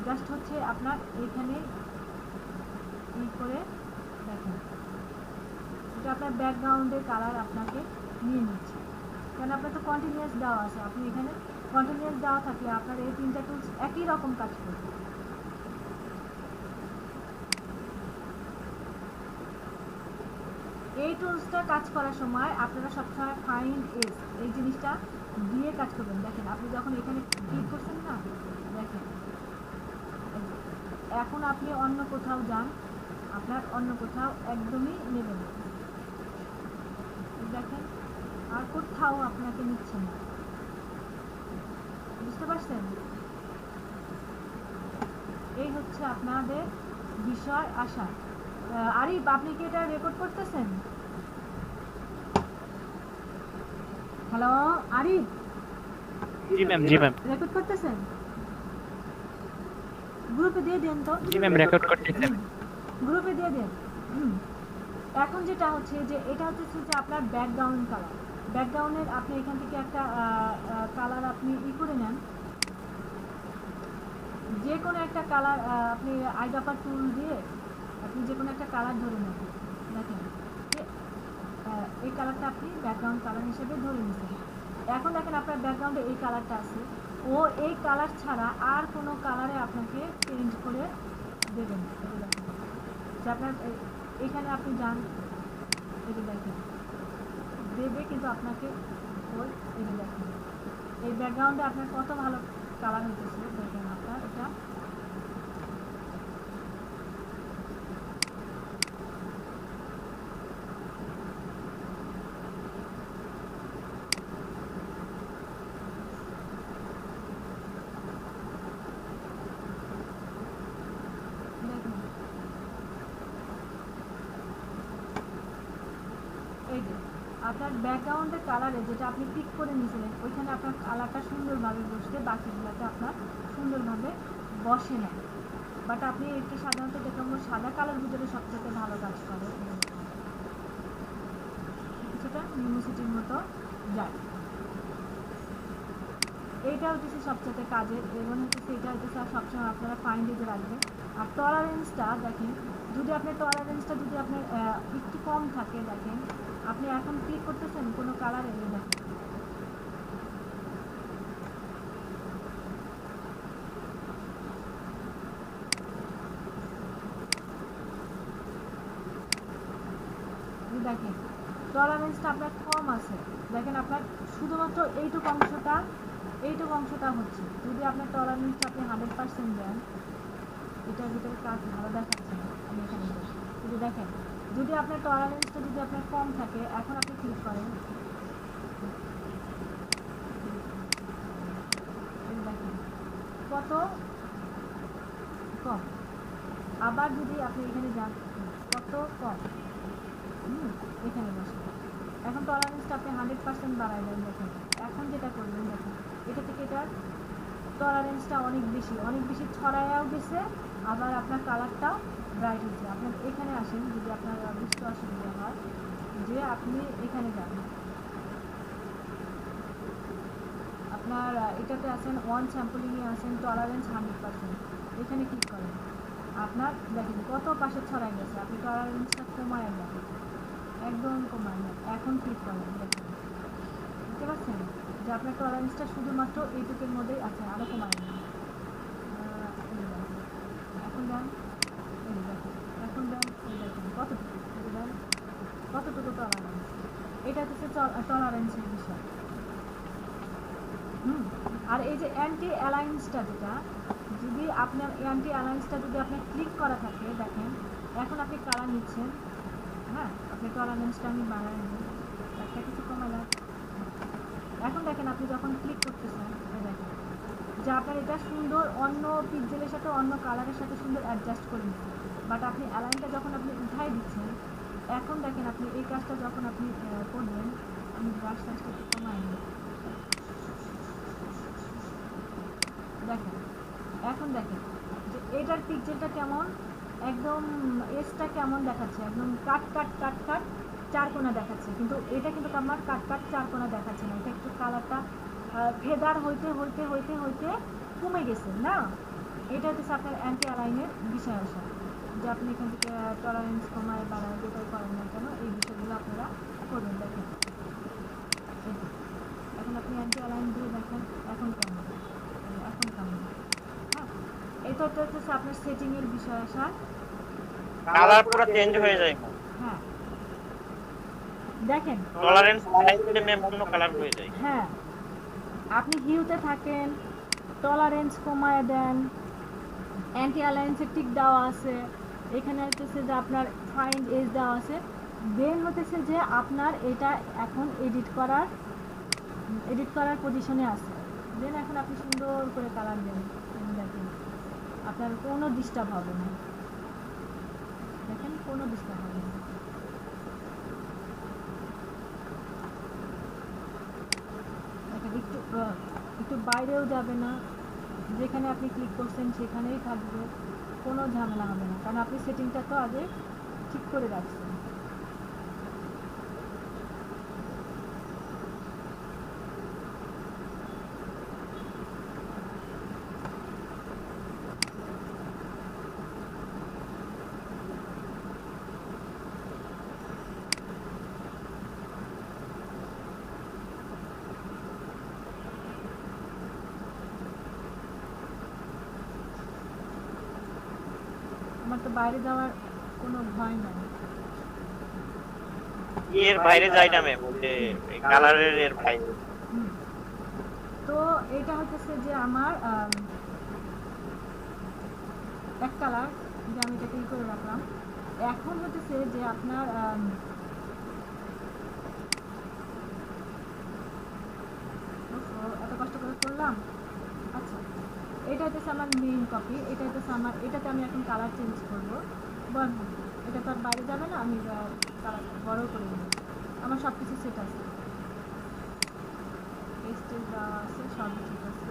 জাস্ট হচ্ছে আপনার এইখানে করে দেখেন এটা আপনার ব্যাকগ্রাউন্ডের কালার আপনাকে নিয়ে নিচ্ছে, কারণ আপনার তো কন্টিনিউয়াস দেওয়া আছে। আপনি এখানে কন্টিনিউয়াস দেওয়া থাকলে আপনার এই তিনটা টুলস একই রকম কাজ করবে। এই টুলসটা কাজ করার সময় আপনারা সবসময় ফাইন্ড এজ এই জিনিসটা দিয়ে কাজ করবেন। দেখেন আপনি যখন এখানে ক্লিক করছেন না, দেখেন এখন আপনি অন্য কোথাও যান, আপনার অন্য কোথাও একদমই নেবে না, দেখেন আর কোথাও আপনাকে নিচ্ছে না, বুঝতে পারছেন? এই হচ্ছে আপনাদের বিষয় আসা। আরিফ, আপনি কি এটা রেকর্ড করতেছেন? হ্যালো আরিফ, জি ম্যাম, জি ম্যাম, রেকর্ড করতেছেন? গ্রুপে দিয়ে দেন তো। জি ম্যাম, রেকর্ড করতেছেন। গ্রুপে দিয়ে দেন। এখন যেটা হচ্ছে যে এটা হচ্ছে যে আপনার ব্যাকগ্রাউন্ড কালার, ব্যাকগ্রাউন্ডের আপনি এখান থেকে একটা কালার আপনি করে নেন, যে কোনো একটা কালার আপনি আইড্রপার টুল দিয়ে আপনি যে কোনো একটা কালার ধরে নেন। দেখেন এই কালারটা আপনি ব্যাকগ্রাউন্ড কালার হিসেবে ধরে নিচ্ছেন। এখন দেখেন আপনার ব্যাকগ্রাউন্ডে এই কালারটা আছে, ও এই কালার ছাড়া আর কোনো কালারে আপনাকে চেঞ্জ করে দেবেন। যে আপনার এখানে আপনি যান, এটা দেখেন দেবে, কিন্তু আপনাকে ওই এটা দেখেন এই ব্যাকগ্রাউন্ডে আপনার কত ভালো কালার হতেছে। দেখেন আপনার এটা আপনার ব্যাকগ্রাউন্ডের কালারে যেটা আপনি পিক করে নিয়েছিলেন, ওইখানে আপনার কালারটা সুন্দরভাবে বসতে, বাকিগুলোতে আপনার সুন্দরভাবে বসে না। বাট আপনি একটু সাধারণত দেখলাম সাদা কালার ভিতরে সবথেকে ভালো কাজ করে, কিছুটা ইউনিভার্সিটির মতো যায়। এইটা হচ্ছে সবচেয়ে কাজের, এবং হচ্ছে এটা হচ্ছে সবসময় আপনারা ফাইন্ড এজে রাখবেন। আর টলারেন্সটা দেখেন, যদি আপনার টলারেন্সটা যদি আপনার একটু কম থাকে, দেখেন আপনি এখন ক্লিক করতেছেন কোনো কালারে, দেখেন দেখেন টলারেন্সটা আপনার কম আছে। দেখেন আপনার শুধুমাত্র এইটুকু অংশটা হচ্ছে। যদি আপনার টলারেন্সটা আপনি 100% দেন, এটার ভিতরে কাজ ভালো দেখাচ্ছে না। আমি এখানে যদি দেখেন, যদি আপনার টলারেন্সটা যদি আপনার কম থাকে, এখন আপনি ক্লিক করেন, দেখেন কত কম। আবার যদি আপনি এখানে যান, কত কম, এখানে বসে। এখন টলারেন্সটা আপনি 100% বাড়াই দেন। দেখেন এখন যেটা করবেন, দেখেন এটা থেকে এটার টলারেন্সটা অনেক বেশি ছড়ায়াও গেছে, আবার আপনার কালারটাও ব্রাইট হচ্ছে। আপনার এখানে আসেন, যদি আপনার বুঝতে অসুবিধা হয়, যে আপনি এখানে যান, আপনার এটাতে আছেন ওয়ান স্যাম্পলিংয়ে আছেন, টলারেন্স 100%, এখানে ক্লিক করেন। আপনার দেখেন কত পাশে ছড়াই গেছে, আপনি টলারেন্সটা কমায় দেখেন একদম কমায় না। এখন ক্লিক করেন, দেখেন বুঝতে পারছেন যে আপনার টলারেন্সটা শুধুমাত্র এইটুকুর মধ্যেই আছে, আরও কমায় না। এই দেখেন, এখন দেন, এই দেখেন, এখন দেন, এই দেখেন কতটুকু, এই দেন কতটুকু টলারেন্স। এটা হচ্ছে টলারেন্সের বিষয়। আর এই যে অ্যান্টি অ্যালায়েন্সটা, যেটা যদি আপনার অ্যান্টি অ্যালায়েন্সটা যদি আপনার ক্লিক করা থাকে, দেখেন এখন আপনি কালার নিচ্ছেন, হ্যাঁ আপনি টলারেন্সটা আমি বাড়াই নিই, একটা কিছু কমালাম। এখন দেখেন আপনি যখন ক্লিক করতেছেন, দেখেন যে আপনার এটা সুন্দর অন্য পিক্সেলের সাথে অন্য কালারের সাথে সুন্দর অ্যাডজাস্ট করে নিচ্ছে। বাট আপনি অ্যালাইনটা যখন আপনি উঠাই দিচ্ছেন, এখন দেখেন আপনি এই কাজটা যখন আপনি করবেন, আমি ব্রাশ সাইজটা একটু কমাই নিই, দেখেন এখন দেখেন যে এটার পিক্সেলটা কেমন, একদম এসটা কেমন দেখাচ্ছে, একদম কাট কাট কাট কাট চার কোণা দেখাচ্ছে, কিন্তু এটা কিন্তু আমার কাট কাট চার কোণা দেখাচ্ছে না। এটা একটু কালারটা ফেদার হইতে হইতে হইতে হইতে কমে গেছে না। এটা হচ্ছে আপনার অ্যান্টি অ্যালাইনের বিষয় আসা, যে আপনি এখান থেকে টলারেন্স কমায় বাড়ায় যেটাই করেন না কেন, এই বিষয়গুলো আপনারা করবেন। দেখেন এখন আপনি অ্যান্টি অ্যালাইন দিয়ে দেখেন এখন কেমন, এখন কেমন। হ্যাঁ এটা হচ্ছে আপনার সেটিংয়ের বিষয় আসা, কালার পুরো চেঞ্জ হয়ে যায়। হ্যাঁ দেখেন টলারেন্স হাইতে ম্যাম অন্য কালার হয়ে যায়। হ্যাঁ আপনি হিউতে থাকেন, টলারেন্স কমায় দেন, অ্যান্টি অ্যালায়েন্সের টিক দেওয়া আছে, এখানে হচ্ছে যে আপনার ফাইন্ড এজ দেওয়া আছে। দেন হতেছে যে আপনার এটা এখন এডিট করার পজিশনে আছে। দেন এখন আপনি সুন্দর করে কালার দেন, দেখেন আপনার কোনো ডিস্টার্ব হবে না, দেখেন কোনো ডিস্টার্ব হবে না। একটু বাইরেও যাবে না, যেখানে আপনি ক্লিক করছেন সেখানেই থাকবে, কোনো ঝামেলা হবে না, কারণ আপনি সেটিংটা তো আগে ঠিক করে রাখছেন। আমার তো বাইরে যাওয়ার কোনো ভয় নাই। এর বাইরে যায় না ম্যাম, যে কালারের এর বাইরে। তো এটা হচ্ছে যে আমার এক কালার, যে আমি এটাকে করে রাখলাম। এখন হচ্ছে যে আপনার এত কষ্ট করে করলাম। আচ্ছা এটা হচ্ছে আমার মেইন কপি, এটা হচ্ছে আমার, এটাতে আমি এখন কালার চেঞ্জ করবো। এটা তো আর বাইরে যাবে না, আমি কালার বড় করে নেব। আমার সব কিছু সেট আছে, পেস্টেল দেওয়া আছে, সবই ঠিক আছে।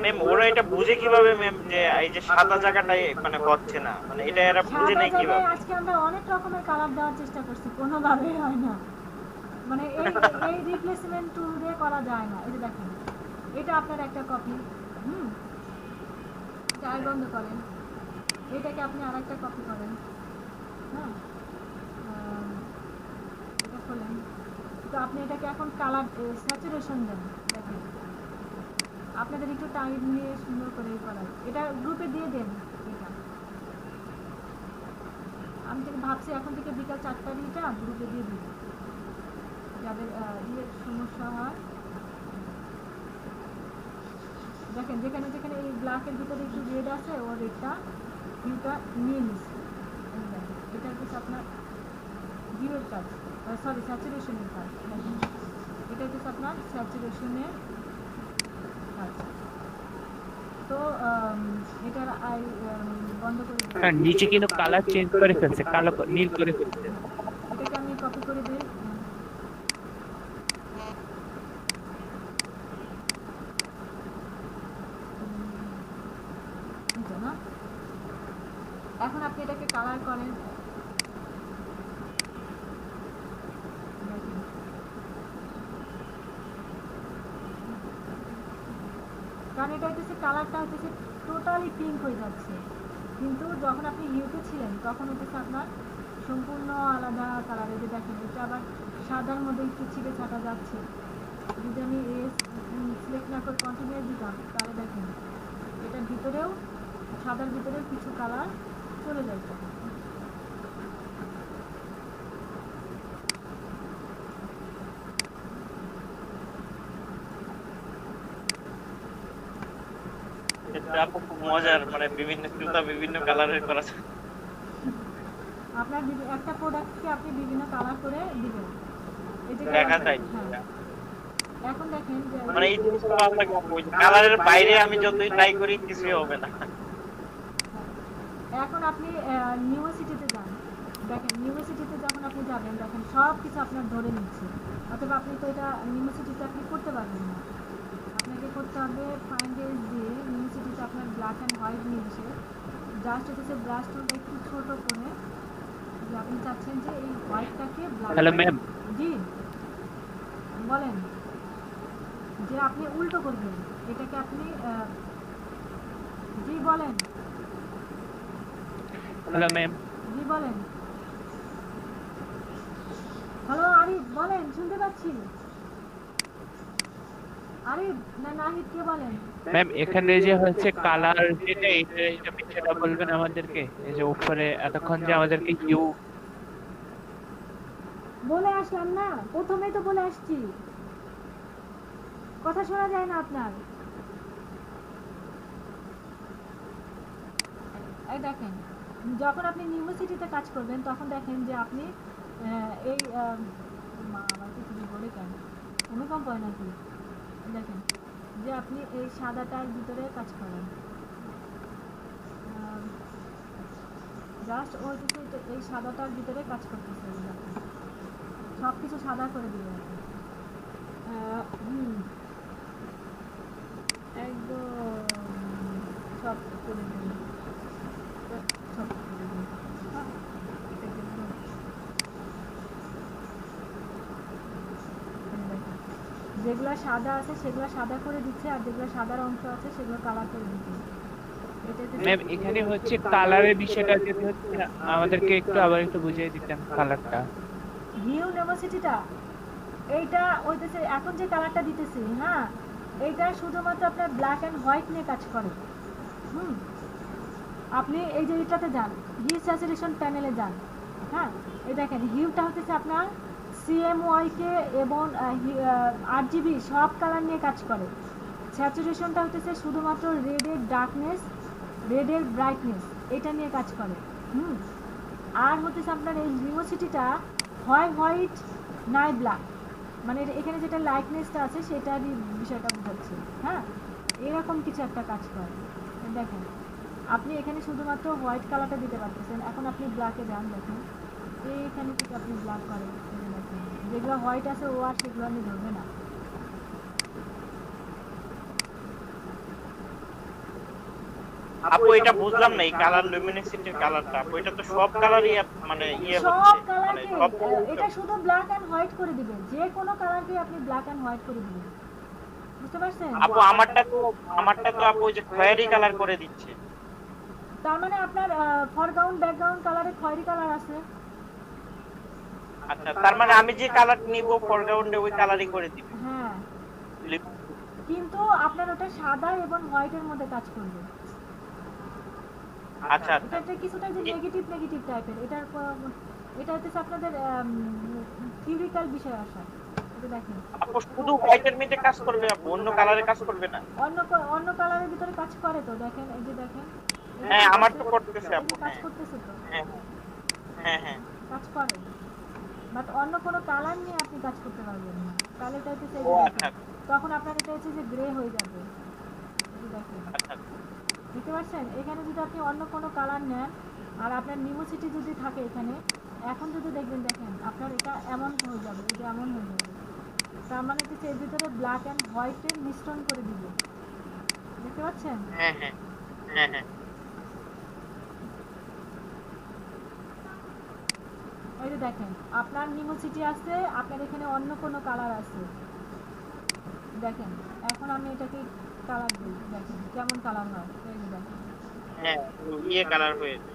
ম্যাম ওরা এটা বুঝে কিভাবে ম্যাম, যে এই যে সাদা জায়গাটাই মানে হচ্ছে না, মানে এটা এরা বুঝে নাই কিভাবে? আজকে আমরা অনেক রকমের কালার দেওয়ার চেষ্টা করছি, কোনোভাবেই হয় না, মানে এই রিপ্লেসমেন্ট টুল দিয়ে করা যায় না। এই যে দেখেন এটা আপনার একটা কপি, চার বন্ধ করেন, এটাকে আপনি আর একটা কপি করেন, হ্যাঁ এটা খোলেন, তো আপনি এটাকে এখন কালার স্যাচুরেশন দেন। দেখেন আপনাদের একটু টাইম নিয়ে সুন্দর করে করার, এটা গ্রুপে দিয়ে দেন। এটা আমি থেকে ভাবছি এখন থেকে বিকাল 4টার দিকে গ্রুপে দিয়ে দিই, যাদের ইয়ের সমস্যা হয়। দেখেন যেখানে যেখানে এই ব্ল্যাকের ভিতরে একটু রেড আছে, ও রেডটা ভিউটা নিয়ে নিচ্ছে। এটা হচ্ছে আপনার ভিউয়ের কাজ, সরি স্যাচুরেশনের কাজ। দেখেন এটা হচ্ছে আপনার স্যাচুরেশনের কাজ। তো এটার বন্ধ করে হ্যাঁ, নিচে কিন্তু কালার চেঞ্জ করে ফেলছে, কালো নীল করে ফেলছে। এটাকে আমি কপি করে দিই, না এখন আপনি এটাকে কালার করেন, কারণ এটা হচ্ছে কালারটা হচ্ছে টোটালি পিঙ্ক হয়ে যাচ্ছে, কিন্তু যখন আপনি ইউতে ছিলেন তখন হচ্ছে আপনার সম্পূর্ণ আলাদা কালারে। যে দেখেন এটা আবার সাদার মধ্যে একটু ছিটে ছাটা যাচ্ছে। যদি আমি সিলেক্ট না করে কন্টিনিউ দিতাম তাহলে দেখেন এটার ভিতরেও সাদার ভিতরেও কিছু কালার চলে যাইত। এটা আপু খুব মজার, মানে বিভিন্ন জুতা বিভিন্ন কালারের করা আছে। আপনার একটা প্রোডাক্টকে আপনি বিভিন্ন কালার করে দিবেন, এটা দেখা যায়। হ্যাঁ। এখন দেখেন যে মানে এই জিনিসটা ভালো লাগে আপু, কালারের বাইরে আমি যতই ট্রাই করি কিছুই হবে না। এখন আপনি ইউনিভার্সিটিতে যান, দেখেন ইউনিভার্সিটিতে যখন আপনি যাবেন দেখেন সব কিছু আপনার ধরে নিচ্ছে, অথবা আপনি তো এটা ইউনিভার্সিটিতে আপনি করতে পারবেন না। আপনাকে করতে হবে ফাইন্ড এজ দিয়ে ইউনিভার্সিটিতে আপনার ব্ল্যাক অ্যান্ড হোয়াইট নিয়ে এসে জাস্ট হচ্ছে ব্রাশ টুলটা একটু ছোট করে, যে আপনি চাচ্ছেন যে এই হোয়াইটটাকে ব্ল্যাক। Hello ma'am. জি বলেন, যে আপনি উল্টো করবেন এটাকে আপনি জি বলেন। Hello ma'am. জি বলেন। হ্যালো আরিফ বলেন, শুনতে পাচ্ছি। আরিফ না নাহিদ, কে বলেন? ম্যাম এখানে যে হচ্ছে কালার যেটা এটা বিষয়টা বলবেন আমাদেরকে, এই যে উপরে এতক্ষণ যে আমাদেরকে ইউ বলে আসলাম না, প্রথমেই তো বলে আসছি, কথা শোনা যায় না আপনার। এই দেখেন যখন আপনি ইউনিভার্সিটিতে কাজ করবেন তখন দেখেন যে আপনি এই মা আমার কিছু বলে কেন অনুকম্প হয় নাকি, দেখেন যে আপনি এই সাদাটার ভিতরে কাজ করেন, জাস্ট ওই কিছু এই সাদাটার ভিতরে কাজ করতেছে, সব কিছু সাদা করে দিবেন একদম সব করে দিবেন, সব করে দিবেন। যেগুলো সাদা আছে সেগুলো সাদা করে দিচ্ছে, আর যেগুলো সাদার অংশ আছে সেগুলো কালার করে দিচ্ছে। ম্যাম এখানে হচ্ছে কালারের বিষয়টা যদি হচ্ছে আমাদেরকে একটু আবার একটু বুঝিয়ে দিতেন কালারটা। ইউনিভার্সিটিটা এইটা হইতেছে এখন যে কালারটা দিতেছি, হ্যাঁ এইটা শুধুমাত্র আপনার ব্ল্যাক অ্যান্ড হোয়াইট নিয়ে কাজ করে। আপনি এই যে এটাতে যান, হিউ স্যাচুরেশন প্যানেলে যান, হ্যাঁ এই দেখেন হিউটা হচ্ছে আপনার সিএমওয়াইকে এবং আরজিবি সব কালার নিয়ে কাজ করে। স্যাচুরেশনটা হচ্ছে শুধুমাত্র রেডের ডার্কনেস, রেডের ব্রাইটনেস এটা নিয়ে কাজ করে। আর হচ্ছে আপনার এই ইউনিভার্সিটিটা হয় হোয়াইট নাই ব্ল্যাক, মানে এখানে যেটা লাইটনেসটা আছে সেটারই বিষয়টা বোঝাচ্ছে, হ্যাঁ এরকম কিছু একটা কাজ করে। দেখেন আপনি এখানে শুধুমাত্র হোয়াইট কালারটা দিতে পারতেছেন, এখন আপনি ব্ল্যাকে যান, দেখেন এইখানে থেকে আপনি ব্ল্যাক করেন, দেখেন যেগুলো হোয়াইট আছে ও আর সেগুলো আমি ধরবে না। আপু এটা বুঝলাম না, এই কালার লুমিনেসিটির কালারটা আপু, এটা তো সব কালারই মানে ইয়ে সব হচ্ছে, মানে কালারকে সব এটা শুধু ব্ল্যাক এন্ড হোয়াইট করে দিবেন, যে কোনো কালারকে আপনি ব্ল্যাক এন্ড হোয়াইট করে দিবেন, বুঝতে পারছেন? আপু আমারটা তো আপু ওই যে খয়েরি কালার করে দিচ্ছে। তার মানে আপনার ফরগ্রাউন্ড ব্যাকগ্রাউন্ড কালারে খয়েরি কালার আছে। আচ্ছা তার মানে আমি যে কালার নিব ফরগ্রাউন্ডে ওই কালারই করে দিব। হ্যাঁ কিন্তু আপনার ওটা সাদা এবং হোয়াইটের মধ্যে কাজ করবে। আচ্ছা আচ্ছা, এটা কিছুটা যে নেগেটিভ টাইপের, এটা হচ্ছে আপনাদের থিওরিক্যাল বিষয় আসা। এটা দেখেন আপু শুধু হোয়াইটের মধ্যে কাজ করবে আপু, অন্য কালারে কাজ করবে না? অন্য কালারের ভিতরে কাজ করে তো, দেখেন এই যে দেখেন হ্যাঁ আমার তো করতেছে আপু, কাজ করতেছে তো, হ্যাঁ হ্যাঁ হ্যাঁ কাজ করে, বাট অন্য কোনো কালার নিয়ে আপনি কাজ করতে পারবেন না, তাহলে এটা হচ্ছে ও আচ্ছা তখন আপনার এটা হচ্ছে যে গ্রে হয়ে যাবে। দেখেন আচ্ছা, বুঝতে পারছেন? এখানে যদি আপনি অন্য কোনো কালার নেন আর আপনার নিউসিটি যদি থাকে এখানে, এখন যদি দেখবেন দেখেন আপনার এটা এমন হয়ে যাবে, এটা এমন হয়ে যাবে, তার মানে হচ্ছে এর ভিতরে ব্ল্যাক অ্যান্ড হোয়াইটের মিশ্রণ করে দিবে, বুঝতে পারছেন? হ্যাঁ হ্যাঁ হ্যাঁ হ্যাঁ যে দেখেন আপনার নিমোসিটি আছে, আপনার এখানে অন্য কোনো কালার আছে, দেখেন এখন আমি এটাকে কালার দিই, দেখেন কেমন কালার হয়, এই যে দেখেন হ্যাঁ ইয়ে কালার হয়ে এই যে।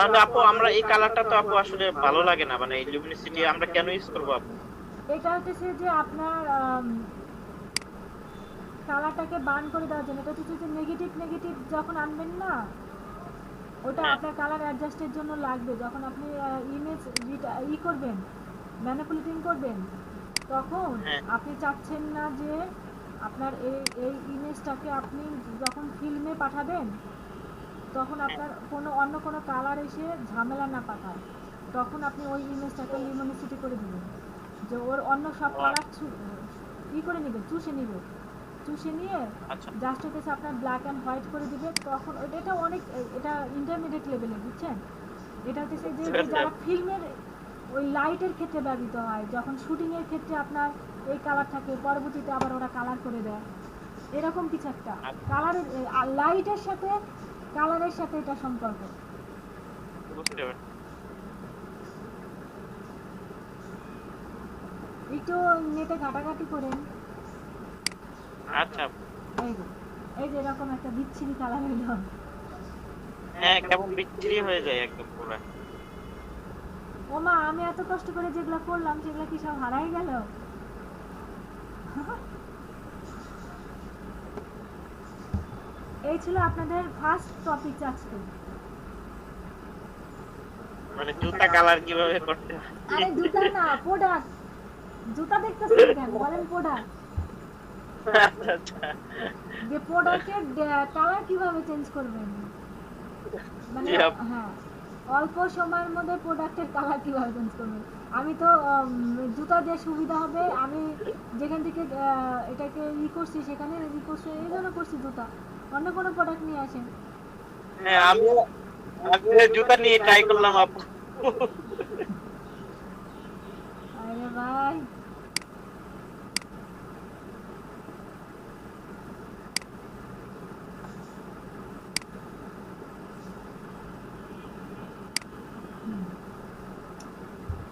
তাহলে আপু আমরা এই কালারটা তো আপু আসলে ভালো লাগে না, মানে এই লুমিনিসিটি আমরা কেন ইউজ করবো আপু? এটা হচ্ছে যে আপনার কালারটাকে বার্ন করে দেওয়ার জন্য, এটা হচ্ছে যে নেগেটিভ যখন আনবেন না, ওটা হ্যাঁ। আপনার কালার অ্যাডজাস্টের জন্য লাগবে। যখন আপনি ইমেজ করবেন, ম্যানিপুলেটিং করবেন, তখন হ্যাঁ। আপনি চাচ্ছেন না যে আপনার এই ইমেজটাকে আপনি যখন ফিল্মে পাঠাবেন তখন আপনার অন্য কোনো কালার এসে ঝামেলা না পাঠায়, তখন আপনি ওই ইমেজটাকে লিমিনিসিটি করে দিবেন, যে ওর অন্য সব কালার করে নেবে, চুষে নিয়ে আচ্ছা জাস্ট হচ্ছে আপনার ব্ল্যাক অ্যান্ড হোয়াইট করে দিবে। তখন এটা অনেক, এটা ইন্টারমিডিয়েট লেভেলে, বুঝছেন? এটা হচ্ছে যে যারা ফিল্মের ওই লাইটের ক্ষেত্রে ব্যবহৃত হয়, যখন শুটিংয়ের ক্ষেত্রে আপনার এই কালার থাকে, পরবর্তীতে আবার ওরা কালার করে দেয়, এরকম কিছু একটা কালারের লাইটের সাথে কালারের সাথে এটা সম্পর্ক। বুঝতে পারছি। একটু নেটে ঘাটাঘাটি করেন। আচ্ছা এই যে এরকম একটা বিচ্ছিরি কালার হইলো। হ্যাঁ কেমন বিচ্ছিরি হয়ে যায় একদম পুরো। ওমা, আমি এত কষ্ট করে যেগুলো করলাম সেগুলো কি সব হারাই গেল? এই ছিল আপনাদের ফার্স্ট টপিক আজকে। মানে জুতা কালার কিভাবে করতে হয়? আরে জুতা না, প্রোডাক্ট। জুতা দেখতেছেন কেন? বলেন প্রোডাক্ট। আচ্ছা আচ্ছা যে প্রোডাক্টের কালার কিভাবে চেঞ্জ করবেন, মানে জি আপু। হ্যাঁ, অল্প সময়ের মধ্যে প্রোডাক্টের কালার কিভাবে চেঞ্জ করবেন। আমি তো জুতা দিয়ে সুবিধা হবে, আমি যেখান থেকে এটাকে করছি সেখানে করছি, এই জন্য করছি জুতা। অন্য কোনো প্রোডাক্ট নিয়ে আসেন। হ্যাঁ আমি জুতা নিয়ে ট্রাই করলাম আপু। আরে ভাই,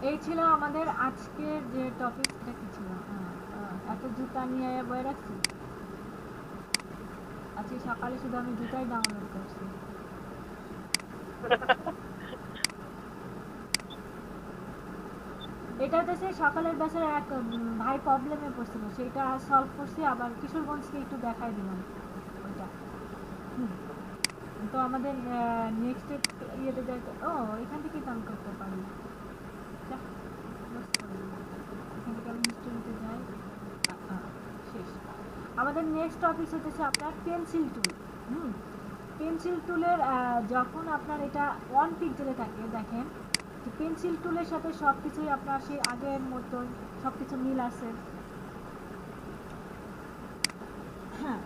এই ছিল আমাদের আজকের যে টপিকটা কি ছিল। এত জুতা নিয়ে বয়ে রাখছি, আজকে সকালে শুধু আমি জুতাই ডাউনলোড করছি। এটা হচ্ছে সকালের ব্যাচের এক ভাই প্রবলেমে পড়ছিল, সেটা সলভ করছি, আবার কিশোরগঞ্জকে একটু দেখাই দিলাম ওইটা। তো আমাদের নেক্সট ইয়েতে যাই, ও এখান থেকে কাম করতে পারি, এখান থেকে আমি হিস্ট্রিতে যাই। শেষ। আমাদের নেক্সট টপিক হচ্ছে আপনার পেন্সিল টুল। পেন্সিল টুলের যখন আপনার এটা 1 পিক্সেলে থাকে, দেখেন যে পেন্সিল টুলের সাথে সব কিছুই আপনার সেই আগের মতন সব কিছু মিল আছে। হ্যাঁ,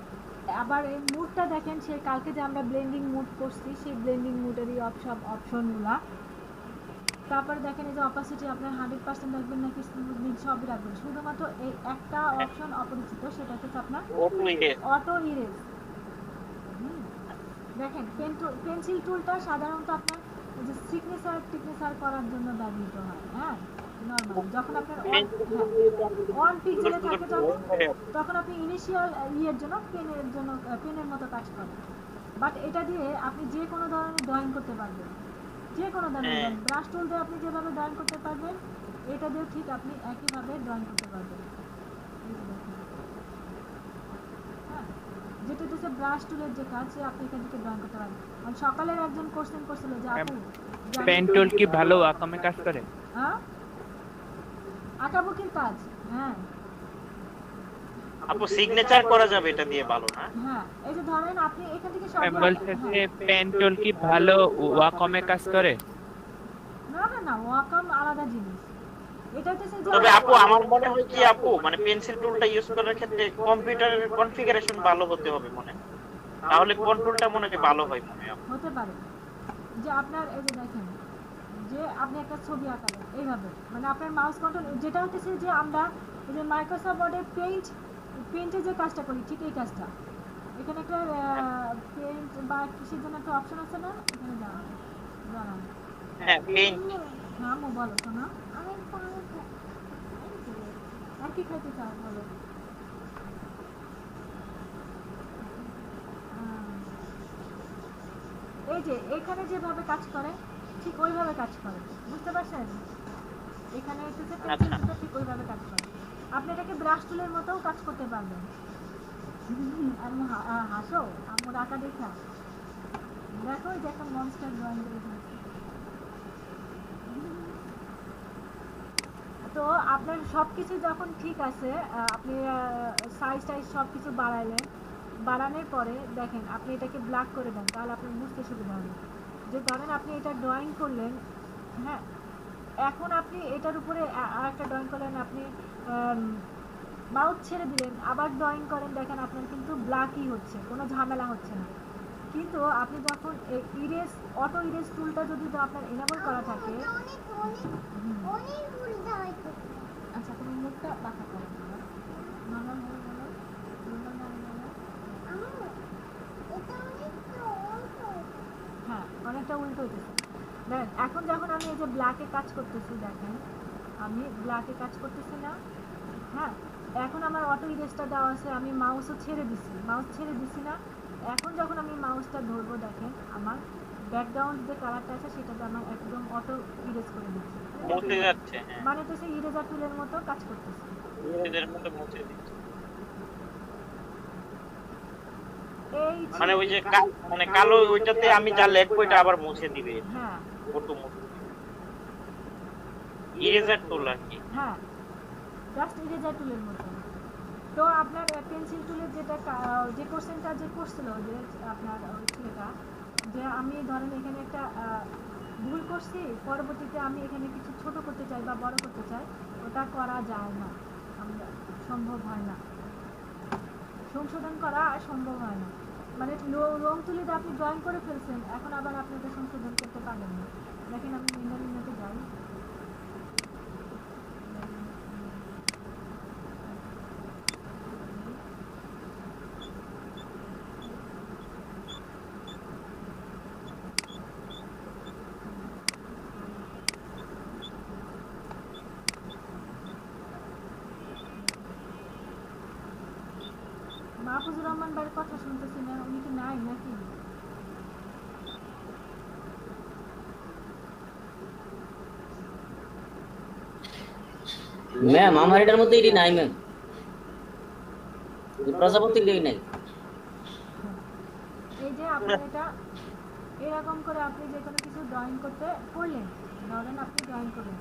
আবার এই মুডটা দেখেন, সেই কালকে যে আমরা ব্লেন্ডিং মুড করছি, সেই ব্লেন্ডিং মুডেরই সব অপশনগুলা। তারপরে দেখেন এই যে অপাসিটি আপনার 100% রাখবেন নাকি স্মুথনিং সবই রাখবেন, শুধুমাত্র এই একটা অপশন অপরিচিত, সেটা হচ্ছে আপনার অটো ইরেজ। দেখেন পেন্সিল টুলটা সাধারণত আপনার যে সিগনেচার করার জন্য ব্যবহৃত হয়। হ্যাঁ, নরমাল যখন আপনার 1 পিক্সেলে থাকে তখন আপনি ইনিশিয়াল ইয়ের জন্য পেনের মতো কাজ করেন। বাট এটা দিয়ে আপনি যে কোনো ধরনের ড্রয়িং করতে পারবেন, যে কোনো ধরনের ব্রাশ টুল দিয়ে আপনি যেভাবে ড্রয়িং করতে পারবেন, এটা দিয়েও ঠিক আপনি একইভাবে ড্রয়িং করতে পারবেন। হ্যাঁ, যেটা হচ্ছে ব্রাশ টুলের যে কাজ, আপনি এখান থেকে ড্রয়িং করতে পারবেন। আর সকালের একজন কোশ্চেন করছিল যে আপু পেন টুল কি ভালো আকামে কাজ করে? হ্যাঁ, আঁকাবুকির কাজ। হ্যাঁ আপু সিগনেচার করা যাবে এটা দিয়ে, ভালো না? হ্যাঁ, এই যে ধরেন আপনি এখান থেকে সব বলতে যে পেন টুল কি ভালো ওয়াকমে কাজ করে? না, ওয়াকাম আলাদা জিনিস। এটা হচ্ছে যে তবে আপু আমার মনে হয় কি আপু, মানে পেন্সিল টুলটা ইউজ করার ক্ষেত্রে কম্পিউটারের কনফিগারেশন ভালো হতে হবে মনে হয়, তাহলে কোন টুলটা মনে হয় ভালো হয় মনে হয়। হতে পারে, যে আপনার এই যে দেখেন যে আপনি একটা ছবি আঁকালেন এইভাবে, মানে আপনার মাউস কন্ট্রোল যেটা হচ্ছে যে আমরা এই যে মাইক্রোসফট ওয়ার্ডে পেইন্টে যে কাজটা করি ঠিক এই কাজটা। এখানে একটা পেইন্ট বা কিসের জন্য একটা অপশন আছে না, এখানে দাঁড়ান হ্যাঁ পেইন্ট। হ্যাঁ মো বলো শোনা, আর কি খাইতে চাও বলো? এই যে এখানে যেভাবে কাজ করে ঠিক ওইভাবে কাজ করে, বুঝতে পারছেন? এখানে হচ্ছে পেন্সিলটা ঠিক ওইভাবে কাজ করে। আপনি এটাকে ব্রাশ টুলের মতোও কাজ করতে পারবেন। আমি হাসো আমার আঁকা দেখা দেখো, এই যে একটা মনস্টার ড্রয়িং করে ফেলছি। তো আপনার সব কিছু যখন ঠিক আছে, আপনি সাইজ টাইজ সব কিছু বাড়ানোর পরে দেখেন আপনি এটাকে ব্ল্যাক করে দেন, তাহলে আপনার বুঝতে সুবিধা হবে। যে ধরেন আপনি এটা ড্রয়িং করলেন, হ্যাঁ, এখন আপনি এটার উপরে আর একটা ড্রয়িং করলেন, আপনি মাউথ ছেড়ে দিলেন, আবার ড্রয়িং করেন, দেখেন আপনার কিন্তু ব্ল্যাকই হচ্ছে, কোনো ঝামেলা হচ্ছে না। কিন্তু আপনি যখন অটো ইরেজ টুলটা যদি আপনার এনেবল করা থাকে, আচ্ছা তুমি মুখটা বাঁকা করো, হ্যাঁ অনেকটা উল্টো হইতেছে। দেখ এখন যখন আমি এই যে ব্ল্যাকে কাজ করতেছি, দেখেন আমি ব্ল্যাকে কাজ করতেছি না, হ্যাঁ এখন আমার অটো ইরেজটা দেওয়া আছে, আমি মাউস ছেড়ে দিছি না। এখন যখন আমি মাউসটা ধরবো দেখেন আমার ব্যাকগ্রাউন্ড যে কালারটা আছে সেটাতে আমার একদম অটো ইরেজ করে দিচ্ছে, মুছে যাচ্ছে। মানে তো সেই ইরেজার টুলের মতো কাজ করতেছে, এদের মধ্যে মুছে দিচ্ছে। এই মানে ওই যে মানে কালো ওইটাতে আমি যা লিখবো এটা আবার মুছে দিবে। হ্যাঁ ফটো মুছে ইরেজার টুল আর কি। হ্যাঁ জাস্ট ইরেজার টুলের মতো। তো আপনার পেন্সিল টুলের যেটা যে কোশ্চেনটা যে করছিল যে আপনার ছেলেটা, যে আমি ধরেন এখানে একটা ভুল করছি, পরবর্তীতে আমি এখানে কিছু ছোট করতে চাই বা বড় করতে চাই, ওটা করা যায় না, সম্ভব হয় না, সংশোধন করা সম্ভব হয় না। মানে রং তুলি আপনি ড্রয়িং করে ফেলছেন, এখন আবার আপনি এটা সংশোধন করতে পারবেন না। দেখেন আমি মিনাতে যাই, মাহফুজুর রহমান ভাইয়ের কথা শুনতেছি না, উনি কি নাই নাকি? ম্যাম আমার এটার মধ্যে এটি নাই ম্যাম, প্রজাপতির লেগে নাই। এই যে আপনি এটা এরকম করে আপনি যে কোনো কিছু ড্রয়িং করলেন, ধরেন আপনি ড্রয়িং করলেন,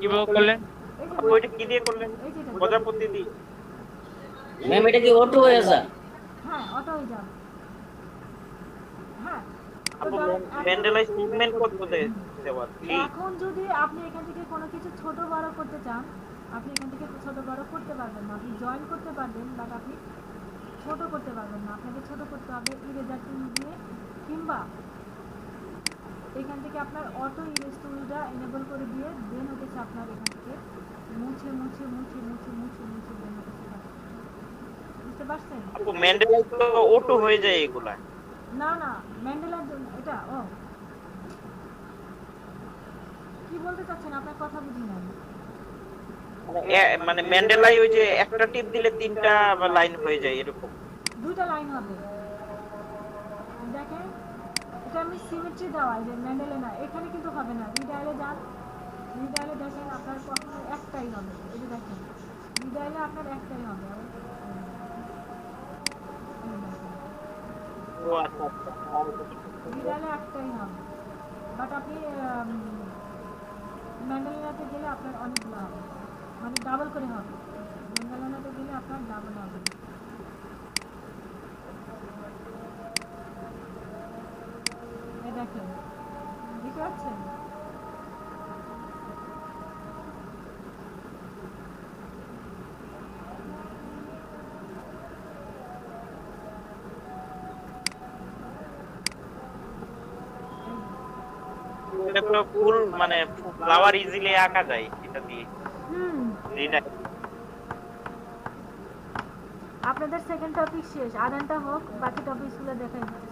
কিভাবে করলেন? এই যে ওইটা কি দিয়ে করলেন? এই যে প্রজাপতি দিয়ে? ম্যাম এটা কি অটো হয়ে যায়? হ্যাঁ অটো হয়ে যাবে, হ্যাঁ। ম্যান্ডেলাই সিগমেন্ট করতে দেওয়া ঠিক। এখন যদি আপনি এখান থেকে কোনো কিছু ছোট বড় করতে চান, আপনি এখান থেকে ছোট বড় করতে পারবেন না, আপনি জয়েন করতে পারবেন বাট আপনি ছোট করতে পারবেন না, আপনাকে ছোট করতে হবে ইরেজার টুল দিয়ে, কিংবা এখান থেকে আপনার অটো ইরেজ টুলটা এনেবল করে দিয়ে দেন হচ্ছে আপনার এখান থেকে মুছে দেন হচ্ছে, বুঝতে পারছেন? আপু ম্যান্ডেলাই তো অটো হয়ে যায় এগুলা। না ম্যান্ডেলার জন্য এটা কি বলতে চাচ্ছেন, আপনার কথা বুঝি না। মানে ম্যান্ডেলাই ওই যে একটা টিপ দিলে তিনটা লাইন হয়ে যায় এরকম। দুইটা লাইন হবে, দেখেন এটা আমি সিমেট্রি দেওয়া, যে ম্যান্ডেলে না, এখানে কিন্তু হবে না। রিডাইলে যান, রিডাইলে দেখেন আপনার কখনো একটাই হবে, এই যে দেখেন রিডাইলে আপনার একটাই হবে। ও আচ্ছা রিডাইলে একটাই হবে, বাট আপনি ম্যান্ডেলাতে গেলে আপনার অনেকগুলো হবে, মানে ডাবল করে হবে। ম্যান্ডেলাতে গেলে আপনার ডাবল হবে। দেখেন বুঝতে পারছেন? এটা তো ফুল মানে ফ্লাওয়ার ইজিলি আঁকা যায় এটা দিয়ে। হুম এটা আপনাদের সেকেন্ড টপিক শেষ, আদানটা হোক, বাকি টপিকগুলো দেখাই দিচ্ছি।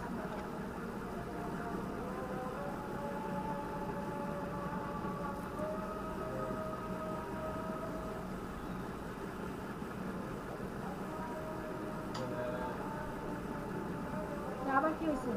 আবার কি হয়েছে?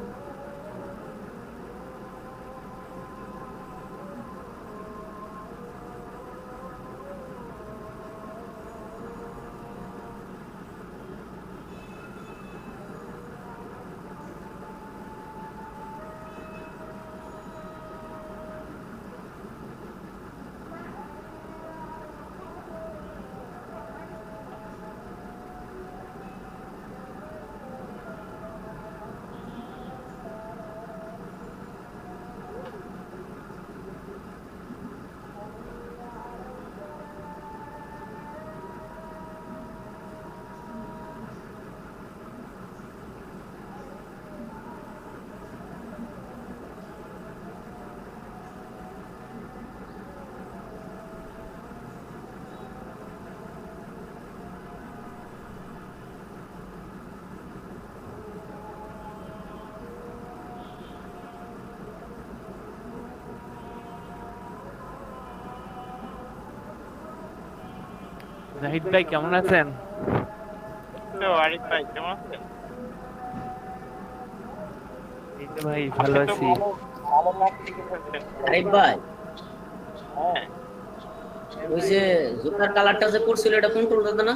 জাহিদ ভাই কেমন আছেন? তো আরিফ ভাই কেমন আছেন? এই তো ভাই ভালো আছি। ভালো লাগছে কি বলছেন? আরিফ ভাই, হ্যাঁ ওই যে জুতার কালারটা যে করছিল এটা কোন টুল দাদা না?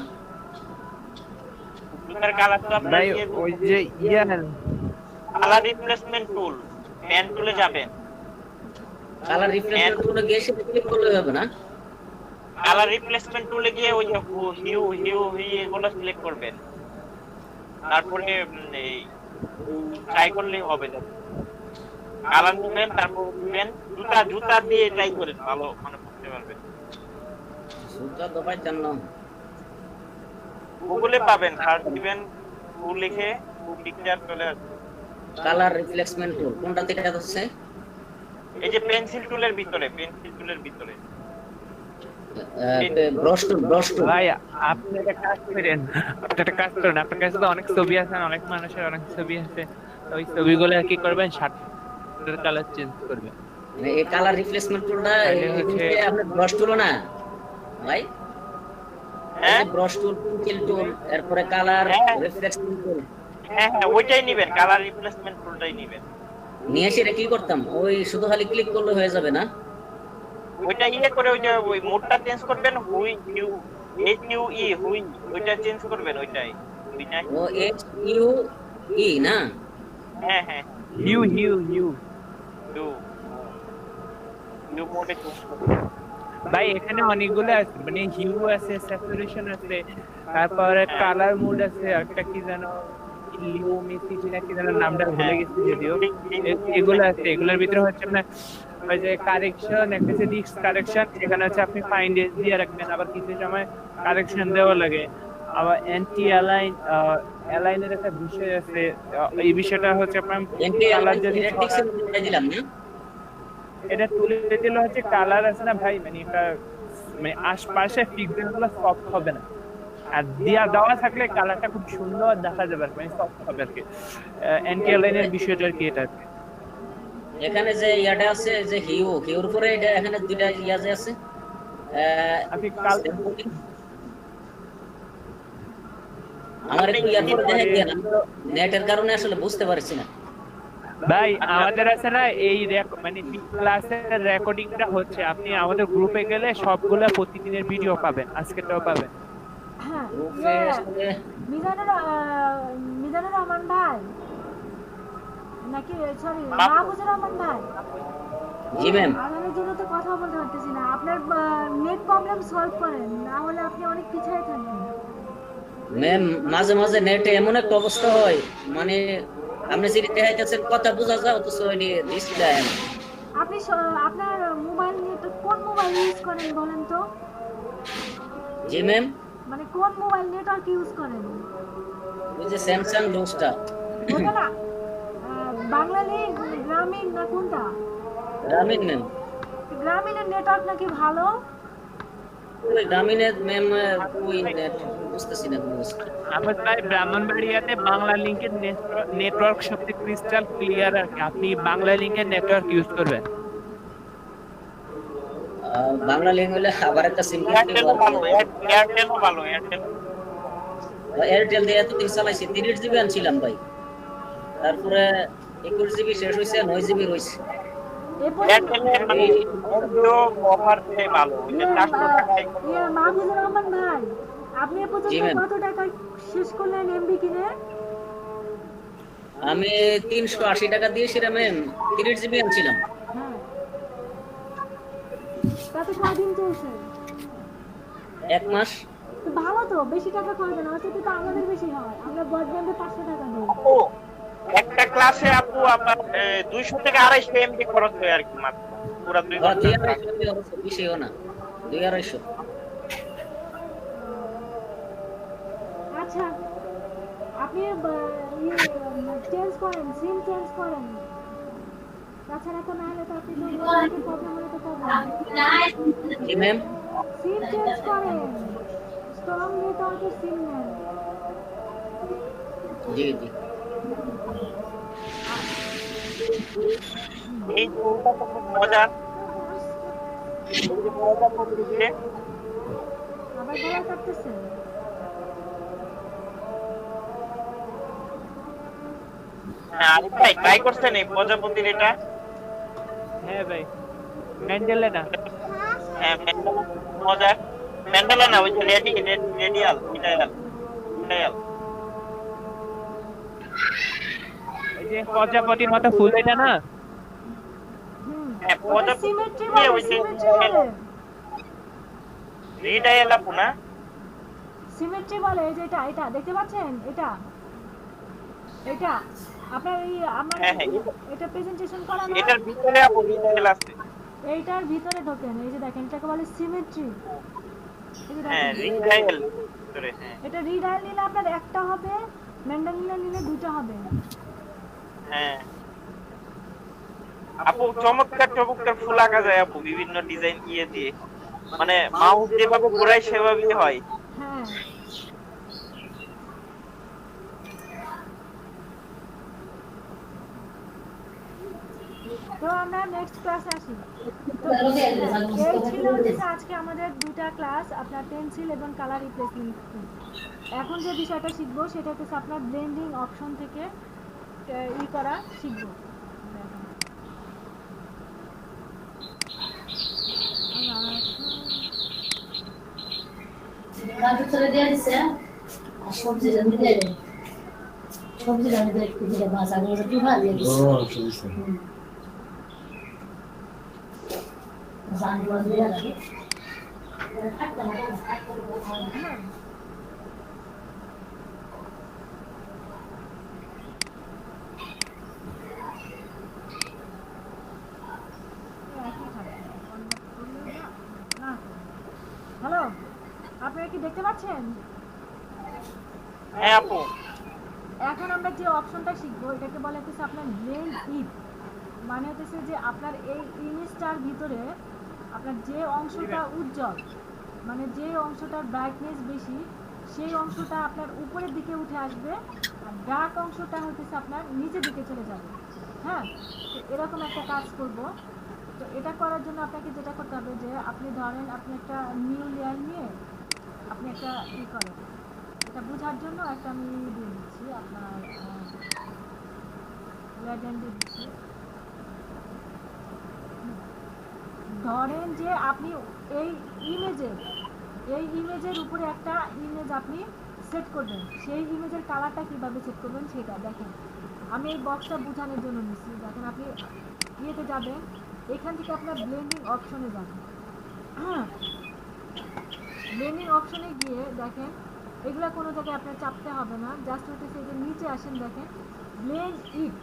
জুতার কালার তো আপনার ভাই ওই যে কালার রিপ্লেসমেন্ট টুল, পেন টুলে যাবেন। কালার রিপ্লেসমেন্ট টুলে গিয়ে সেটা ক্লিক করলে হবে না? কালার রিপ্লেসমেন্ট টুলে গিয়ে ওই যে হিউ হিউ এগুলো সিলেক্ট করবেন, তারপরে এই ট্রাই করলেই হবে। কালার নেবেন, তারপর দিবেন জুতা, জুতা দিয়ে ট্রাই করেন, ভালো মানে বুঝতে পারবেন। জুতা দবাই জান না। গুগলে পাবেন, সার্চ দিবেন টু লিখে, টু পিকচার চলে আসবে। কালার রিপ্লেসমেন্ট টুল কোনটা থেকে আসছে? এই যে পেন্সিল টুলের ভিতরে, পেন্সিল টুলের ভিতরে ব্রাশ টুল, ব্রাশ টুল। ভাই আপনি একটা কাজ করেন, আপনার কাছে তো অনেক ছবি আছে, অনেক মানুষের অনেক ছবি আছে, ওই ছবিগুলো কি করবেন, শার্টের কালার চেঞ্জ করবেন। মানে এই কালার রিপ্লেসমেন্ট টুলটা আপনি ব্রাশ টুল না ভাই? হ্যাঁ ব্রাশ টুল, পেন্সিল টুল, এরপরে কালার রিফ্লেকশন টুল হ্যাঁ হ্যাঁ ওইটাই নিবেন, কালার রিপ্লেসমেন্ট টুলটাই নিবেন। নিয়ে এসে কি করতাম? ওই শুধু খালি ক্লিক করলে হয়ে যাবে না? ওইটা ইয়ে করে ওই যে ওই মোডটা চেঞ্জ করবেন, হুই ইউ এইচ ইউ ই হুই, ওইটা চেঞ্জ করবেন, ওইটাই ওইটাই। ও এইচ ইউ ই না? হ্যাঁ হ্যাঁ হিউ ইউ ইউ মোডে চেঞ্জ করবেন। ভাই এখানে অনেকগুলো আছে, মানে হিউ আছে, স্যাচুরেশন আছে, তারপরে কালার মোড আছে, একটা কি জানো লিওমেসি না কি জানো, নামটা ভুলে গেছি যদিও। এগুলো আছে, এগুলোর ভিতরে হচ্ছে আপনার ওই যে কারেকশন, একটা হচ্ছে ডিস্ক কারেকশন, এখানে হচ্ছে আপনি ফাইন্ড এজ দিয়ে রাখবেন, আবার কিছু সময় কারেকশন দেওয়া লাগে। আবার অ্যান্টি অ্যালাইনের একটা বিষয় আছে, এই বিষয়টা হচ্ছে আপনার কালার যদি দিলাম না, এটা তুলে দিলে হচ্ছে কালার আছে না ভাই, মানে এটা মানে আশপাশে পিক্সেল গুলো সফট হবে না, আর দেওয়া থাকলে কালারটা খুব সুন্দর দেখা যাবে, মানে সফট হবে আর কি। অ্যান্টি অ্যালাইনের বিষয়টা আর কি এটা। এখানে যে ইয়াটা আছে যে হিউর উপরে এটা এখানে দুইটা ইয়া যে আছে, আপনি আমার একটু ইয়ার পরে দেখে দেন, নেটের কারণে আসলে বুঝতে পারছি না ভাই। আমাদের আছে না এই মানে ক্লাসের রেকর্ডিংটা হচ্ছে, আপনি আমাদের গ্রুপে গেলে সবগুলা প্রতিদিনের ভিডিও পাবেন, আজকেরটাও পাবেন। হ্যাঁ গ্রুপে আসলে মিজানুর রহমান ভাই নাকি, সরি মাহফুজুর রহমান ভাই। জি ম্যাম। আগামীর জন্য তো কথা বলতে পারতেছি না, আপনার নেট প্রবলেম সলভ করেন, না হলে আপনি অনেক পিছিয়ে থাকবেন। ম্যাম মাঝে মাঝে নেটে এমন একটা অবস্থা হয়, মানে আপনি যদি দেখাইতেছেন কথা বোঝা যায়, অথচ ডিসপ্লে আয় না। আপনি আপনার মোবাইল নেট কোন মোবাইল ইউজ করেন বলেন তো? জি ম্যাম। মানে কোন মোবাইল নেটওয়ার্ক ইউজ করেন? ওই যে স্যামসাং ডোস্টা। ওটা না, বাংলালিংক, গ্রামীণ না কোনটা? গ্রামীণ ম্যাম, গ্রামীণের নেটওয়ার্ক নাকি ভালো? ওই গ্রামীণের ম্যাম, ওই নেট বুঝতেছি না কোনো কিছু। আমার ভাই ব্রাহ্মণবাড়িয়াতে বাংলা লিংকের নেটওয়ার্ক সবচেয়ে ক্রিস্টাল ক্লিয়ার আর কি। আপনি বাংলা লিংকের নেটওয়ার্ক ইউজ করবেন। বাংলা লিঙ্ক হলে আবার একটা সিম কিনতে এয়ারটেলও হবে। ভালো, এয়ারটেলও ভালো, এয়ারটেল। এয়ারটেল দিয়ে এতদিন চালাইছি, 30 জিবি আনছিলাম ভাই, তারপরে 21 জিবি শেষ হয়েছে, 9 জিবি রয়েছে। এরপর এয়ারটেলের মানে জিও অফারটাই ভালো, ওই যে 400 টাকায় মাহফুজুর রহমান ভাই, আপনি এ পর্যন্ত জি ম্যাম। কত টাকা শেষ করলেন এমবি কিনে? আমি 380 টাকা দিয়েছিলাম ম্যাম, 30 জিবি আনছিলাম। হ্যাঁ, তাতে কয়দিন চলছে? 1 মাস। তো ভালো তো, বেশি টাকা খরচ না, অথচ তো আমাদের বেশি হয়, আমরা ব্রডব্যান্ডে 500 টাকা দিই। আপু, একটা ক্লাসে আপু আপনার 200 থেকে 250 এমবি খরচ হয় আর কি, মাত্র পুরো 2 ঘন্টা ক্লাস। 250 বেশিও না, 250। আচ্ছা, আপনি চেঞ্জ করেন, সিম চেঞ্জ করেন, তাছাড়া তো না হলে তো আপনি তো নেটওয়ার্কের প্রবলেম হলে তো প্রবলেম। জি ম্যাম। সিম চেঞ্জ করেন, স্ট্রং নেটওয়ার্কের সিম নেন। জি জি। এই টুলটা তো খুব মজার, এই যে মজা করতেছে। আবার গলা কাটতেছেন? হ্যাঁ, আরিফ ভাই ট্রাই করছেন এই প্রজাপতির এটা? হ্যাঁ ভাই, ম্যান্ডেলা না। হ্যাঁ, ম্যান্ডেলা মজার। ম্যান্ডেলা না, ওই যে রেডিয়াল, মিটাইল। এই যে প্রজাপতির মতো ফুল এটা না? হ্যাঁ, ওটা প্রজাপতি সিমেট্রি দিয়ে বলে, ওই যে সিমেট্রি বলে, রিডাইল আপু না? সিমেট্রি বলে। এই যে এটা, এটা দেখতে পাচ্ছেন, এটা এটা আপনার এই আমার হ্যাঁ, হ্যাঁ, এটা প্রেজেন্টেশন করা না, এটার ভিতরে আপু রিডাইল আছে। এইটার ভিতরে ঢোকেন, এই যে দেখেন, এটাকে বলে সিমেট্রি। এই যে হ্যাঁ, দেখেন, রিডাইল ভিতরে, হ্যাঁ। এটা রিডায়াল নিলে আপনার একটা হবে, ম্যান্ডেলিনা নিলে দুটো হবে। হ্যাঁ আপু, চমৎকার ফুল আঁকা যায় আপু, বিভিন্ন ডিজাইন দিয়ে, মানে মাউস যেভাবে ঘোরায় সেভাবেই হয়। হ্যাঁ, তো আমরা নেক্সট ক্লাসে আসি। তো এই ছিল হচ্ছে আজকে আমাদের দুটা ক্লাস, আপনার পেন্সিল এবং কালার রিপ্লেসমেন্ট। এখন যে বিষয়টা শিখবো সেটা হচ্ছে আপনার ব্লেন্ডিং অপশন থেকে করা শিখবো। ভিতরে দিয়ে দিছে আর সবজি রান্না দিয়ে সবজি রান্না দিয়ে একটু দিয়ে ভাজা করে একটু ভাজিয়ে দিছে জানি দিয়ে রাখি হ্যালো, আপনারা কি দেখতে পাচ্ছেন? হ্যাঁ আপু, এখন আমরা যে অপশনটা শিখবো এটাকে বলা হচ্ছে আপনার ব্লেন্ড ইন। মানে হচ্ছে যে আপনার এই ইমেজটার ভিতরে আপনার যে অংশটা উজ্জ্বল, মানে যে অংশটার ব্রাইটনেস বেশি, সেই অংশটা আপনার উপরের দিকে উঠে আসবে, আর ডার্ক অংশটা হচ্ছে আপনার নিচের দিকে চলে যাবে। হ্যাঁ, তো এরকম একটা কাজ করব। তো এটা করার জন্য আপনাকে যেটা করতে হবে যে আপনি ধরেন আপনি একটা নিউ লেয়ার নিয়ে আপনি একটা করেন, এটা বোঝার জন্য একটা আমি দিয়ে দিচ্ছি, আপনার লেজেন্ড দিয়ে দিচ্ছি। ধরেন যে আপনি এই ইমেজের উপরে একটা ইমেজ আপনি সেট করবেন, সেই ইমেজের কালারটা কিভাবে সেট করবেন সেটা দেখেন। আমি এই বক্সটা বোঝানোর জন্য নিচ্ছি। দেখেন আপনি ইয়েতে যাবেন, এখান থেকে আপনার ব্লেন্ডিং অপশনে যাবেন। হ্যাঁ, ব্লেন্ডিং অপশনে গিয়ে দেখেন এগুলা কোনো জায়গায় আপনার চাপতে হবে না, জাস্ট হচ্ছে এই যে নিচে আসেন, দেখেন ব্লেন্ড ইন।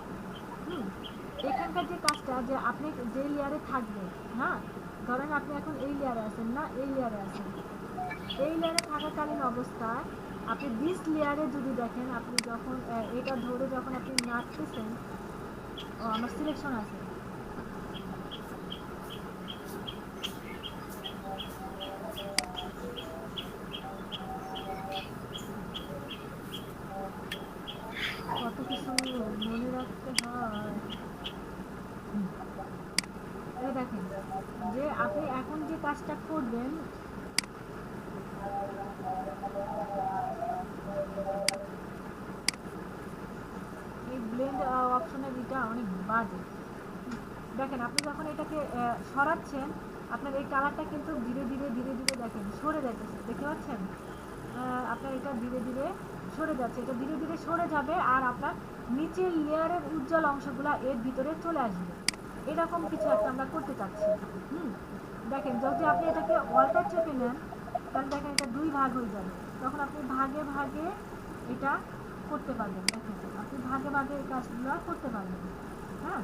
এখানকার যে কাজটা যে আপনি যে লেয়ারে থাকবেন, হ্যাঁ ধরেন আপনি এখন এই লেয়ারে আছেন না, এই লেয়ারে আছেন, এই লেয়ারে থাকাকালীন অবস্থায় আপনি দিস লেয়ারে যদি দেখেন, আপনি যখন এটা ধরে যখন আপনি নাড়তেছেন, আমার সিলেকশন আছে, কত কিছু মনে রাখতে হয়। এই দেখেন যে আপনি এখন যে কাজটা করবেন, এই ব্লেন্ড অপশনের এটা অনেক বাজে। দেখেন আপনি যখন এটাকে সরাচ্ছেন, আপনার এই কালারটা কিন্তু ধীরে ধীরে ধীরে ধীরে দেখেন সরে যাচ্ছে, দেখতে পাচ্ছেন? আপনার এটা ধীরে ধীরে সরে যাচ্ছে, এটা ধীরে ধীরে সরে যাবে আর আপনার নিচের লেয়ারের উজ্জ্বল অংশগুলো এর ভিতরে চলে আসবে। এরকম কিছু একটা আমরা করতে চাচ্ছি। দেখেন যদি আপনি এটাকে অল্টার চেপে নেন, তাহলে দেখেন এটা দুই ভাগ হয়ে যাবে। তখন আপনি ভাগে ভাগে এটা করতে পারবেন। দেখেন আপনি ভাগে ভাগে এই কাজগুলো করতে পারবেন। হ্যাঁ,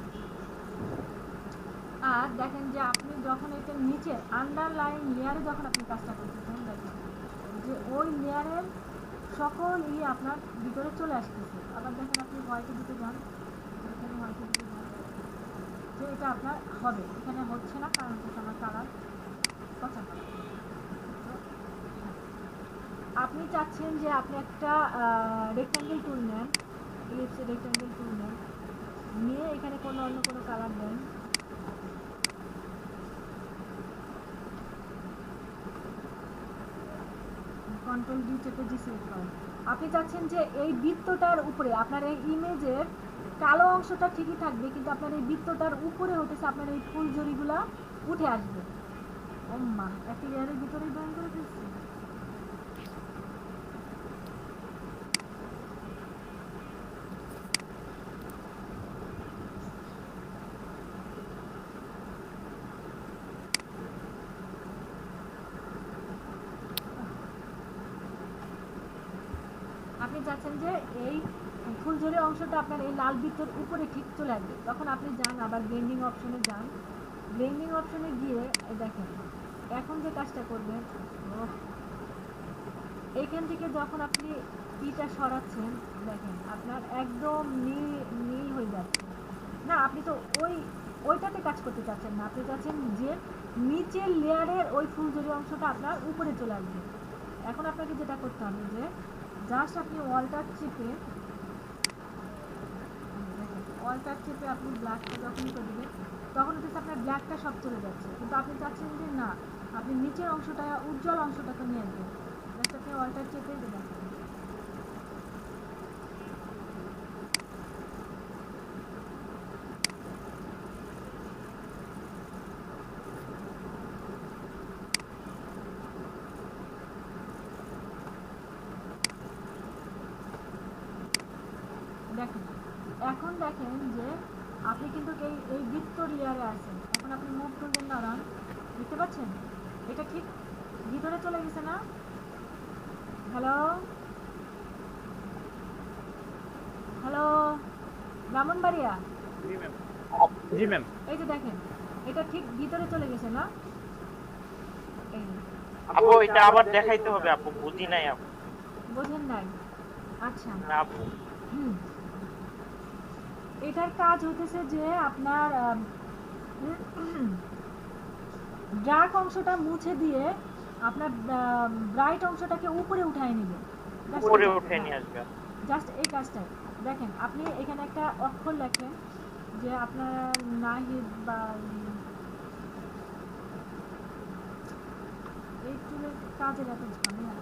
আর দেখেন যে আপনি যখন এটা নিচে আন্ডারলাইন লেয়ারে যখন আপনি কাজটা করতেছেন, দেখেন যে ওই লেয়ারের সকল আপনার ভিতরে চলে আসতেছে। আবার দেখেন আপনি হোয়াইটের দিকে যান, এখানে হোয়াইটের দিকে যান, যে এটা আপনার হবে। এখানে হচ্ছে না কারণ হচ্ছে আমার কালার পছন্দ। আপনি চাচ্ছেন যে আপনি একটা রেক্ট্যাঙ্গেল টুল নেন, ইলিপসে রেক্ট্যাঙ্গেল টুল নেন, নিয়ে এখানে কোনো অন্য কোনো কালার দেন। কন্ট্রোল ডি চেপে সিলেক্ট করেন। আপনি চাচ্ছেন যে এই বৃত্তটার উপরে আপনার এই ইমেজের কালো অংশটা ঠিকই থাকবে, কিন্তু আপনার এই বৃত্তটার উপরে হতেছে আপনার এই ফুল জড়িগুলা উঠে আসবে। ও মা, একটা লেয়ারের ভিতরেই ড্রয়িং করে ফেলছি। আপনি চাচ্ছেন যে এই ফুলঝুরি অংশটা আপনার এই লাল বৃত্তের উপরে ঠিক চলে আসবে। তখন আপনি যান আবার ব্লেন্ডিং অপশনে যান, ব্লেন্ডিং অপশনে গিয়ে দেখেন এখন যে কাজটা করবেন, এইখান থেকে যখন আপনি ইটা সরাচ্ছেন, দেখেন আপনার একদম নীল নীল হয়ে যাচ্ছে। না, আপনি তো ওইটাতে কাজ করতে চাচ্ছেন না, আপনি চাচ্ছেন যে নিচের লেয়ারের ওই ফুলঝুরি অংশটা আপনার উপরে চলে আসবে। এখন আপনাকে যেটা করতে হবে যে জাস্ট আপনি অল্টার চেপে আপনি ব্ল্যাকটা যখনই করে দেবেন, তখন হচ্ছে আপনার ব্ল্যাকটা সব চলে যাচ্ছে। কিন্তু আপনি চাচ্ছেন যে না, আপনি নিচের অংশটা উজ্জ্বল অংশটাকে নিয়ে আসবেন। জাস্ট আপনি অল্টার চেপে দেবেন। দেখেন এখন দেখেন যে আপনি কিন্তু এই বৃত্ত লেয়ারে আছেন। এখন আপনি মুভ করবেন, দাঁড়ান, দেখতে পাচ্ছেন এটা ঠিক ভিতরে চলে গেছে না? হ্যালো হ্যালো, ব্রাহ্মণবাড়িয়া, জি ম্যাম। এই যে দেখেন এটা ঠিক ভিতরে চলে গেছে না? এই আপু এটা আবার দেখাইতে হবে আপু, বুঝি নাই আপু। বোঝেন নাই? আচ্ছা, না আপু, এটার কাজ হতেছে যে আপনার ডার্ক অংশটা মুছে দিয়ে আপনার ব্রাইট অংশটাকে উপরে উঠায় নেবে। উপরে উঠে নিয়ে আসবে। জাস্ট এই কাজটাই। দেখেন আপনি এখানে একটা অক্ষর লেখেন যে আপনার নাহিদ বা এই টুলের কাজের এত ঝামেলা।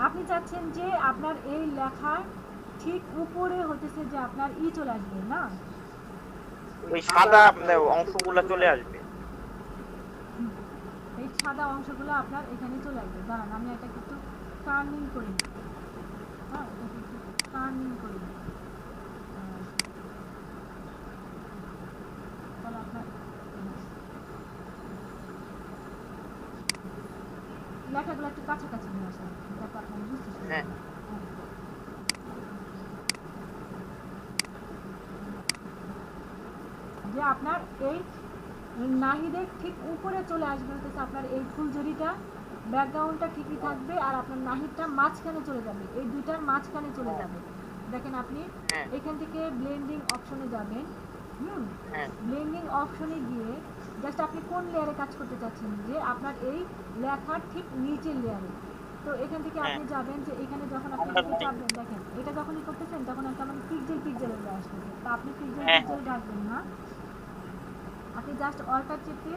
আপনি চাচ্ছেন যে আপনার এই লেখার ঠিক উপরে হতেছে যে আপনার চলে আসবে না, ওই সাদা অংশগুলো চলে আসবে। এই সাদা অংশগুলো আপনার এখানে চলে আসবে। দাঁড়ান আমি এটাকে একটু টার্নিং করি। হ্যাঁ, এটাকে একটু টার্নিং করি। তাহলে আপনার লেখাগুলো একটু কাছাকাছি নিয়ে আসেন, যাতে আপনারা বুঝতে পারেন। হ্যাঁ। যে আপনার এই নাহিদের ঠিক উপরে চলে আসবে হচ্ছে আপনার এই ফুলঝুরিটা, ব্যাকগ্রাউন্ডটা ঠিকই থাকবে আর আপনার নাহিদটা মাঝখানে চলে যাবে, এই দুইটার মাঝখানে চলে যাবে। দেখেন আপনি হ্যাঁ এখান থেকে ব্লেন্ডিং অপশনে যাবেন, হ্যাঁ ব্লেন্ডিং অপশনে গিয়ে জাস্ট আপনি কোন লেয়ারে কাজ করতে চাচ্ছেন, যে আপনার এই লেখার ঠিক নিচের লেয়ারে। তো এখান থেকে হ্যাঁ আপনি যাবেন যে এখানে যখন আপনি এটাকে চাপবেন, দেখেন এটা যখনই করতেছেন তখন একটা মানে পিক্সেল হয়ে আসতেছে, তা আপনি হ্যাঁ পিক্সেল রাখবেন না, আপনি জাস্ট অল্টার চেপে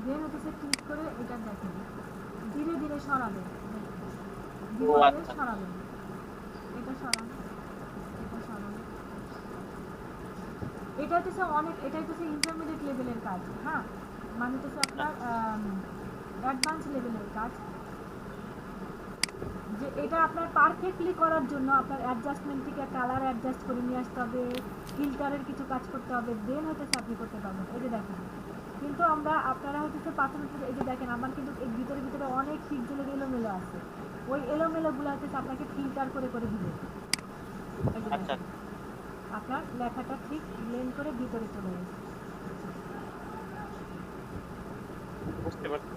দেন হচ্ছে ক্লিক করে এটা দেখেন ধীরে ধীরে সরাবেন, ধীরে ও ধীরে আচ্ছা সরাবেন, এটা সরান, এটা সরান। এটা হচ্ছে অনেক, এটা হচ্ছে ইন্টারমিডিয়েট লেভেলের কাজ, হ্যাঁ, মানে হচ্ছে আপনার অ্যাডভান্স লেভেলের কাজ, যে এটা আপনার পারফেক্টলি করার জন্য আপনার অ্যাডজাস্টমেন্ট থেকে কালার অ্যাডজাস্ট করে নিয়ে আসতে হবে, ফিল্টারের কিছু কাজ করতে হবে, দেন হচ্ছে আপনি করতে পারবেন। এই যে দেখেন, কিন্তু আমরা আপনারা হচ্ছে প্রাথমিক, এই যে দেখেন আমার কিন্তু এর ভিতরে ভিতরে অনেক পিক্সেলের এলোমেলো আছে, ওই এলোমেলোগুলো হচ্ছে আপনাকে ফিল্টার করে করে দিবে। এই যে আচ্ছা দেখেন আপনার লেখাটা ঠিক ব্লেন্ড করে ভিতরে চলে গেছে। বুঝতে পারছি।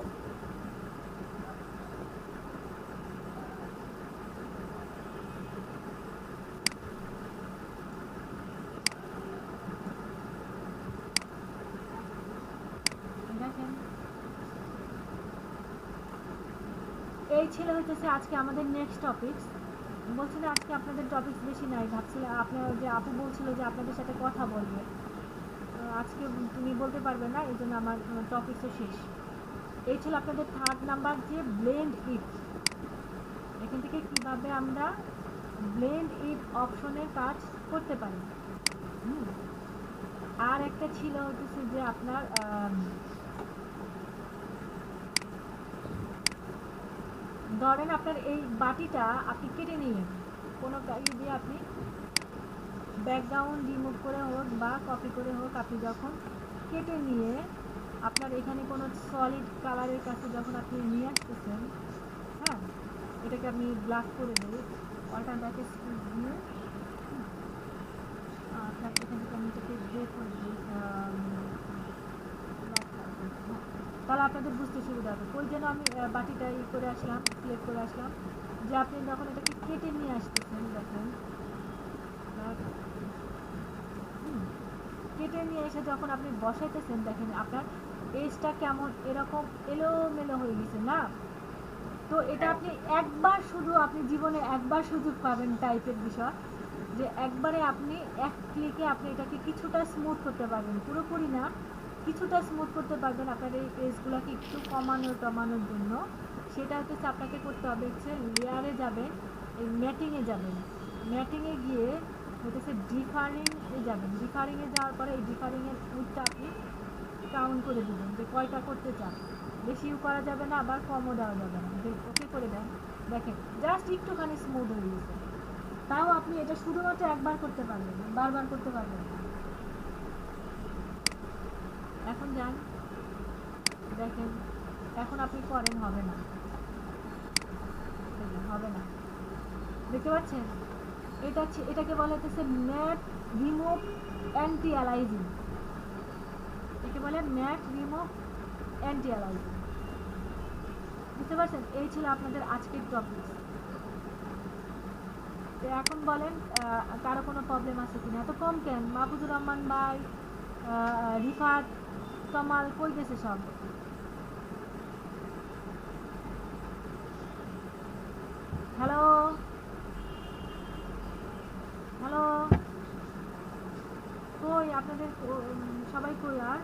দেখেন এই ছিল হচ্ছে আজকে আমাদের নেক্সট টপিকস। বলছিল আজকে আপনাদের টপিকস বেশি নাই, ভাবছিলাম আপনার যে আপু বলছিল যে আপনাদের সাথে কথা বলবে, আজকে তুমি বলতে পারবে না, এই জন্য আমার টপিকসও শেষ। এই ছিল আপনাদের থার্ড নাম্বার, যে ব্লেন্ড ইট, এখান থেকে কিভাবে আমরা ব্লেন্ড ইট অপশনের কাজ করতে পারি। আর একটা ছিল হচ্ছে যে আপনার ধরেন আপনার এই বাটিটা আপনি কেটে নিলেন, কোনো ই দিয়ে আপনি ব্যাকগ্রাউন্ড রিমুভ করে হোক বা কপি করে হোক, আপনি যখন কেটে নিয়ে আপনার এখানে কোনো সলিড কালারের কাছে যখন আপনি নিয়ে আসতেছেন, হ্যাঁ, এটাকে আপনি ব্ল্যাক করে দেবেন, অল্টার ব্যাকে দিয়ে এখান থেকে আমি এটাকে গ্রে করে দিই, তাহলে আপনাদের বুঝতে সুবিধা হবে। ওই জন্য আমি বাটিটা ই করে আসলাম, সিলেক্ট করে আসলাম, যে আপনি যখন এটাকে কেটে নিয়ে আসতেছেন, দেখেন কেটে নিয়ে এসে যখন আপনি বসাইতেছেন, দেখেন আপনার এজটা কেমন এরকম এলোমেলো হয়ে গেছে না? তো এটা আপনি একবার শুধু, আপনি জীবনে একবার সুযোগ পাবেন টাইপের বিষয়, যে একবারে আপনি এক ক্লিকে আপনি এটাকে কিছুটা স্মুথ করতে পারবেন, পুরোপুরি না, কিছুটা স্মুথ করতে পারবেন আপনার এই পেজগুলোকে একটু কমানোর জন্য। সেটা হচ্ছে আপনাকে করতে হবে হচ্ছে লেয়ারে যাবেন, এই ম্যাটিংয়ে যাবেন, ম্যাটিংয়ে গিয়ে হচ্ছে ডিফারিংয়ে যাবেন, ডিফারিংয়ে যাওয়ার পরে এই ডিফারিংয়ের উইডথটা আপনি কাউন্ট করে দেবেন যে কয়টা করতে চান, বেশিও করা যাবে না আবার কমও দেওয়া যাবে না, ওকে করে দেন। দেখেন জাস্ট একটুখানি স্মুথ হয়ে গেছে, তাও আপনি এটা শুধুমাত্র একবার করতে পারবেন, বারবার করতে পারবেন না। এখন যান, দেখেন এখন আপনি করেন, হবে না, হবে না, দেখতে পাচ্ছেন? এটাকে বলা হচ্ছে ম্যাট রিমুভ অ্যান্টি অ্যালাইজিং, একে বলে ম্যাট রিমুভ অ্যান্টি অ্যালাইজিং। বুঝতে পারছেন? এই ছিল আপনাদের আজকের টপিক। তো এখন বলেন কারো কোনো প্রবলেম আছে কিনা? এত কম কেন? মাহফুজুর রহমান ভাই, রিফাত, কামাল কই গেছে সব? হ্যালো হ্যালো, কই আপনাদের সবাই কই? আর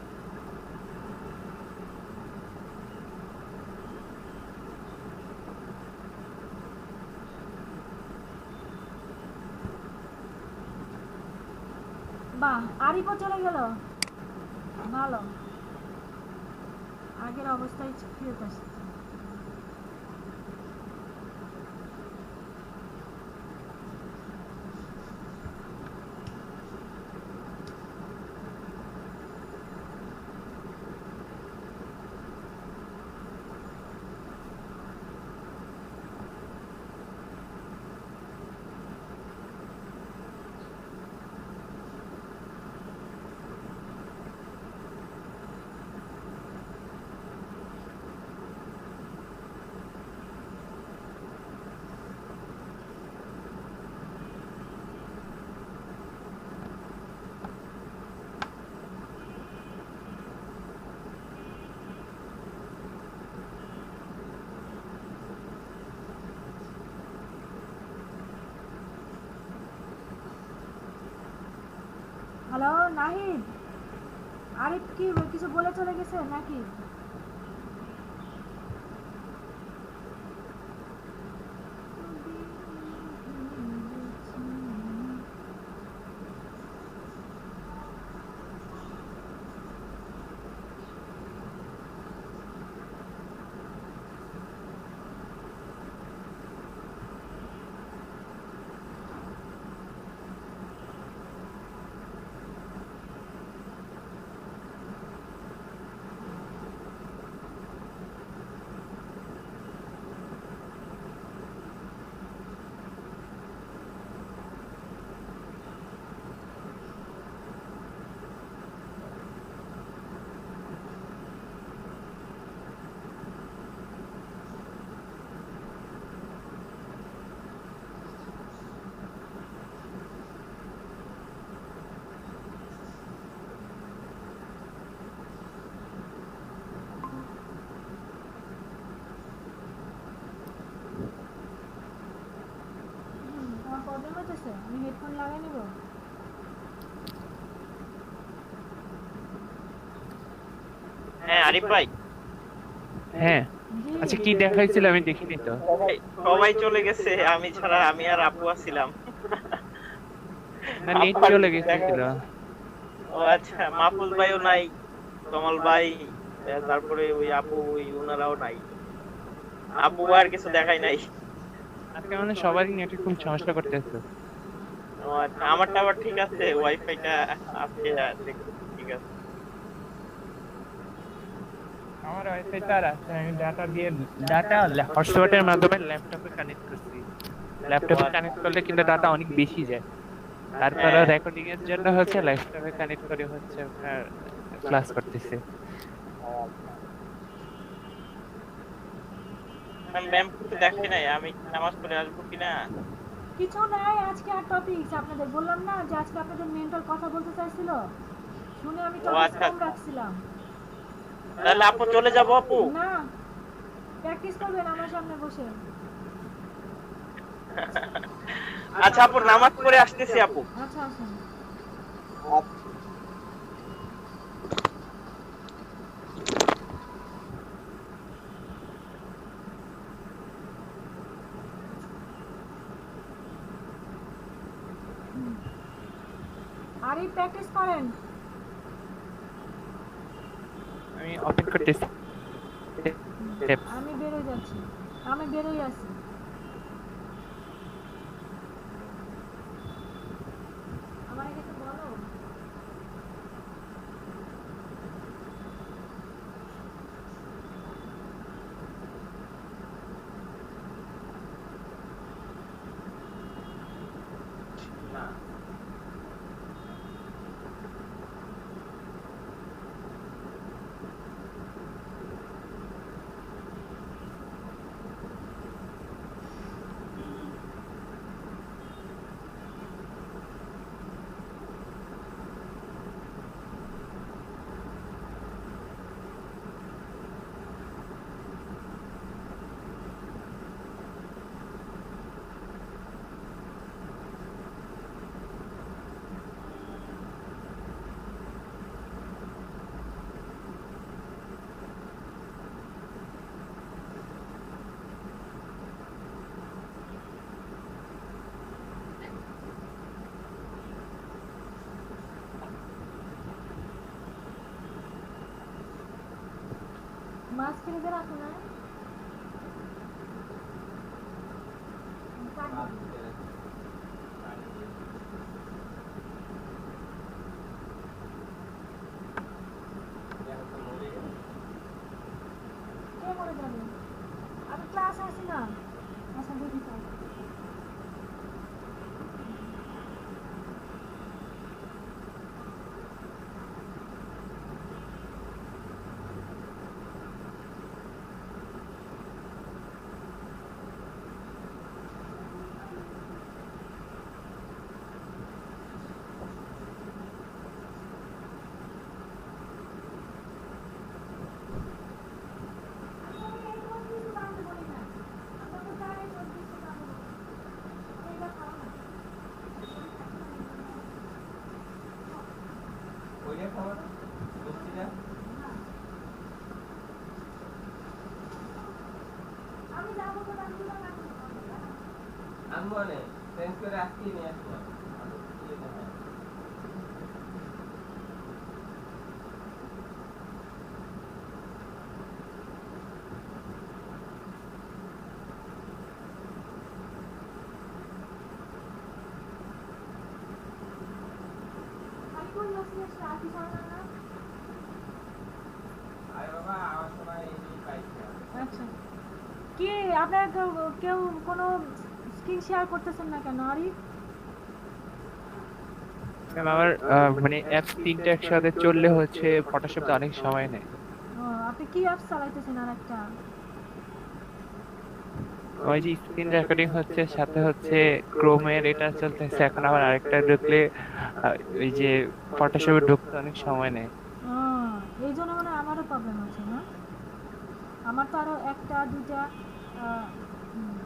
বাহ, আরিফও চলে গেল, ভালো, আগের অবস্থায় ফিরত আসছে। হ্যালো নাহিদ, আরিফ কি কিছু বলে চলে গেছে নাকি? তোমার প্রবলেম হচ্ছে? আমি হেডফোন লাগাই নিব? হ্যাঁ আরিফ ভাই, হ্যাঁ আচ্ছা কি দেখাইছিল আমি দেখিনি তো। সবাই চলে গেছে, আমি ছাড়া, আমি আর আপু আছিলাম। না নেট চলে গেছিল। ও আচ্ছা, মাহফুজ ভাইও নাই, কমল ভাই, তারপরে ওই আপু, ওই ওনারাও নাই। আপু আর কিছু দেখাই নাই। আজকে মানে সবারই নেটে খুব সমস্যা করতেছে। ও আচ্ছা, আমারটা আবার ঠিক আছে, ওয়াইফাইটা আছে, ঠিক আছে। আমার ওয়াইফাইটা আর আছে, আমি ডাটা হটস্পটের মাধ্যমে ল্যাপটপে কানেক্ট করছি। ল্যাপটপে কানেক্ট করলে কিন্তু ডাটা অনেক বেশি যায়। তারপরে রেকর্ডিং এর জন্য হচ্ছে ল্যাপটপে কানেক্ট করে হচ্ছে আপনার ক্লাস করতেছে। ম্যাম কিছু দেখাই নাই, আমি নামাজ পড়ে আসবো কিনা। কিছু নাই, আজকে আর টপিকস আপনাদের বললাম না যে আজকে আপনাদের মেন্টর কথা বলতে চাইছিল, শুনে আমি টপিকস আচ্ছা। কম রাখছিলাম। তাহলে আপু চলে যাবো আপু? না, প্র্যাকটিস করবেন আমার সামনে বসে। আচ্ছা আপু, নামাজ পড়ে আসতেছি আপু। আচ্ছা আসেন। আরিফ প্র্যাকটিস করেন। আমি ওপেন করতেছি। আমি বেরোয় যাচ্ছি, আমি বেরোই আছি। আমার কিছু বলো। মাছ কিনে রাখো না। কে মরে যাবে? আমি ক্লাস আছি না। আচ্ছা বুঝি তো। আমি যাবো তো বাকিগুলো রাখি। আমি কোন লসিয়ে রাখি ছাড়া না? আচ্ছা কি আপনারা কেউ কোনো স্ক্রিন শেয়ার করতেছেন না কেন আরিফ? ম্যাম আমার মানে অ্যাপস তিনটা একসাথে চললে হচ্ছে ফটোশপে অনেক সময় নেয়। আপনি কি অ্যাপস চালাইতেছেন আর একটা? ওই যে স্ক্রিন রেকর্ডিং হচ্ছে, সাথে হচ্ছে ক্রোমের এটা চলতেছে। এখন আবার আরেকটা ঢুকলে ওই যে ফটোশপে ঢুকতে অনেক সময় নেয়। এই জন্য মানে আমারও প্রবলেম আছে না? আমার তো আরো একটা দুটা হুম।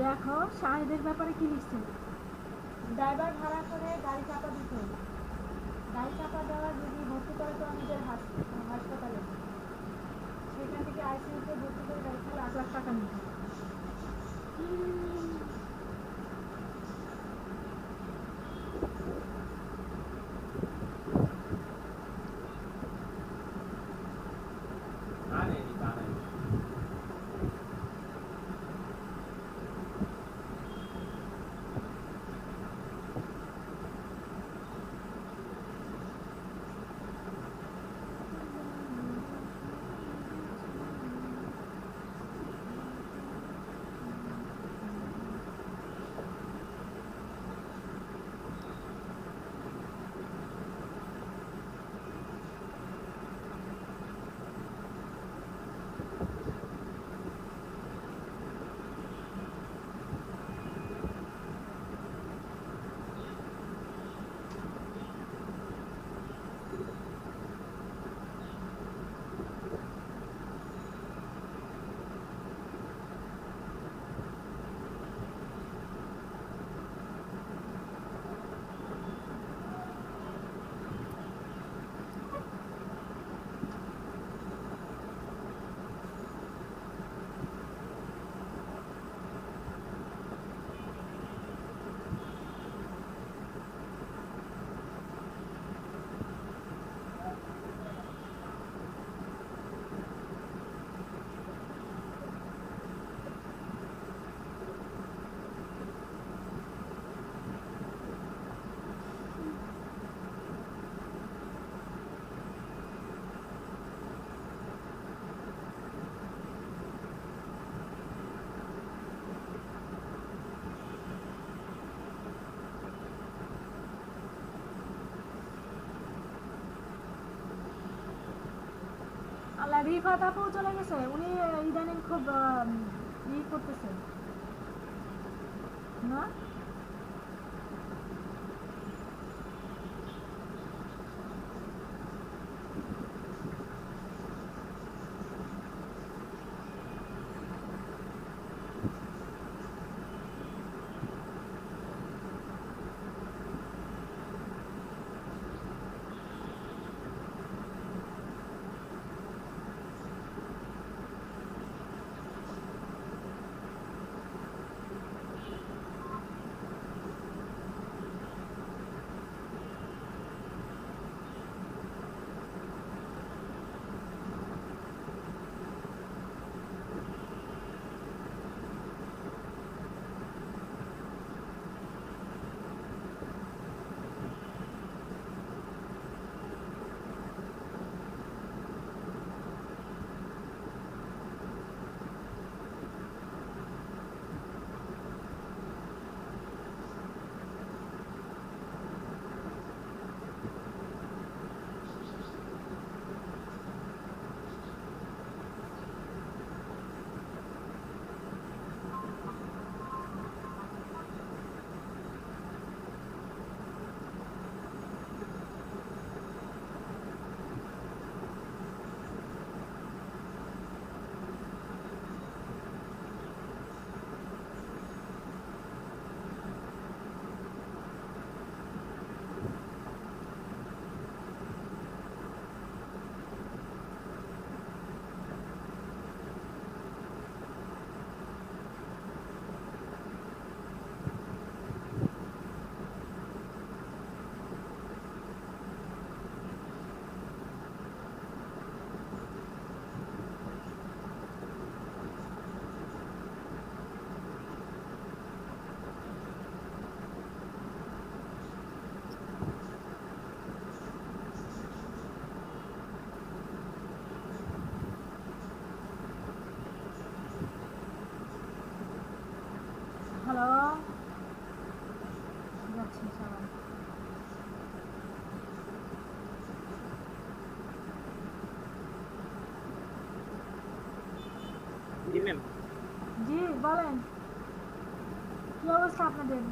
দেখো শাহিদের ব্যাপারে কি লিখছে। ড্রাইভার ভাড়া করে গাড়ি চাপা দিতে হবে। গাড়ি চাপা দেওয়া যদি ভর্তি করে তো নিজের হাসপাতালে, সেখান থেকে আইসিইউতে ভর্তি করে গাড়ি চাপা 8 লাখ টাকা নিতে হবে। আল্লাহ, রিফাত আপু চলে গেছে। উনি ইদানিং খুব করতেছে না? দিচ্ছি ইনশাআল্লাহ। জি ম্যাম। জি বলেন, কি অবস্থা আপনাদের?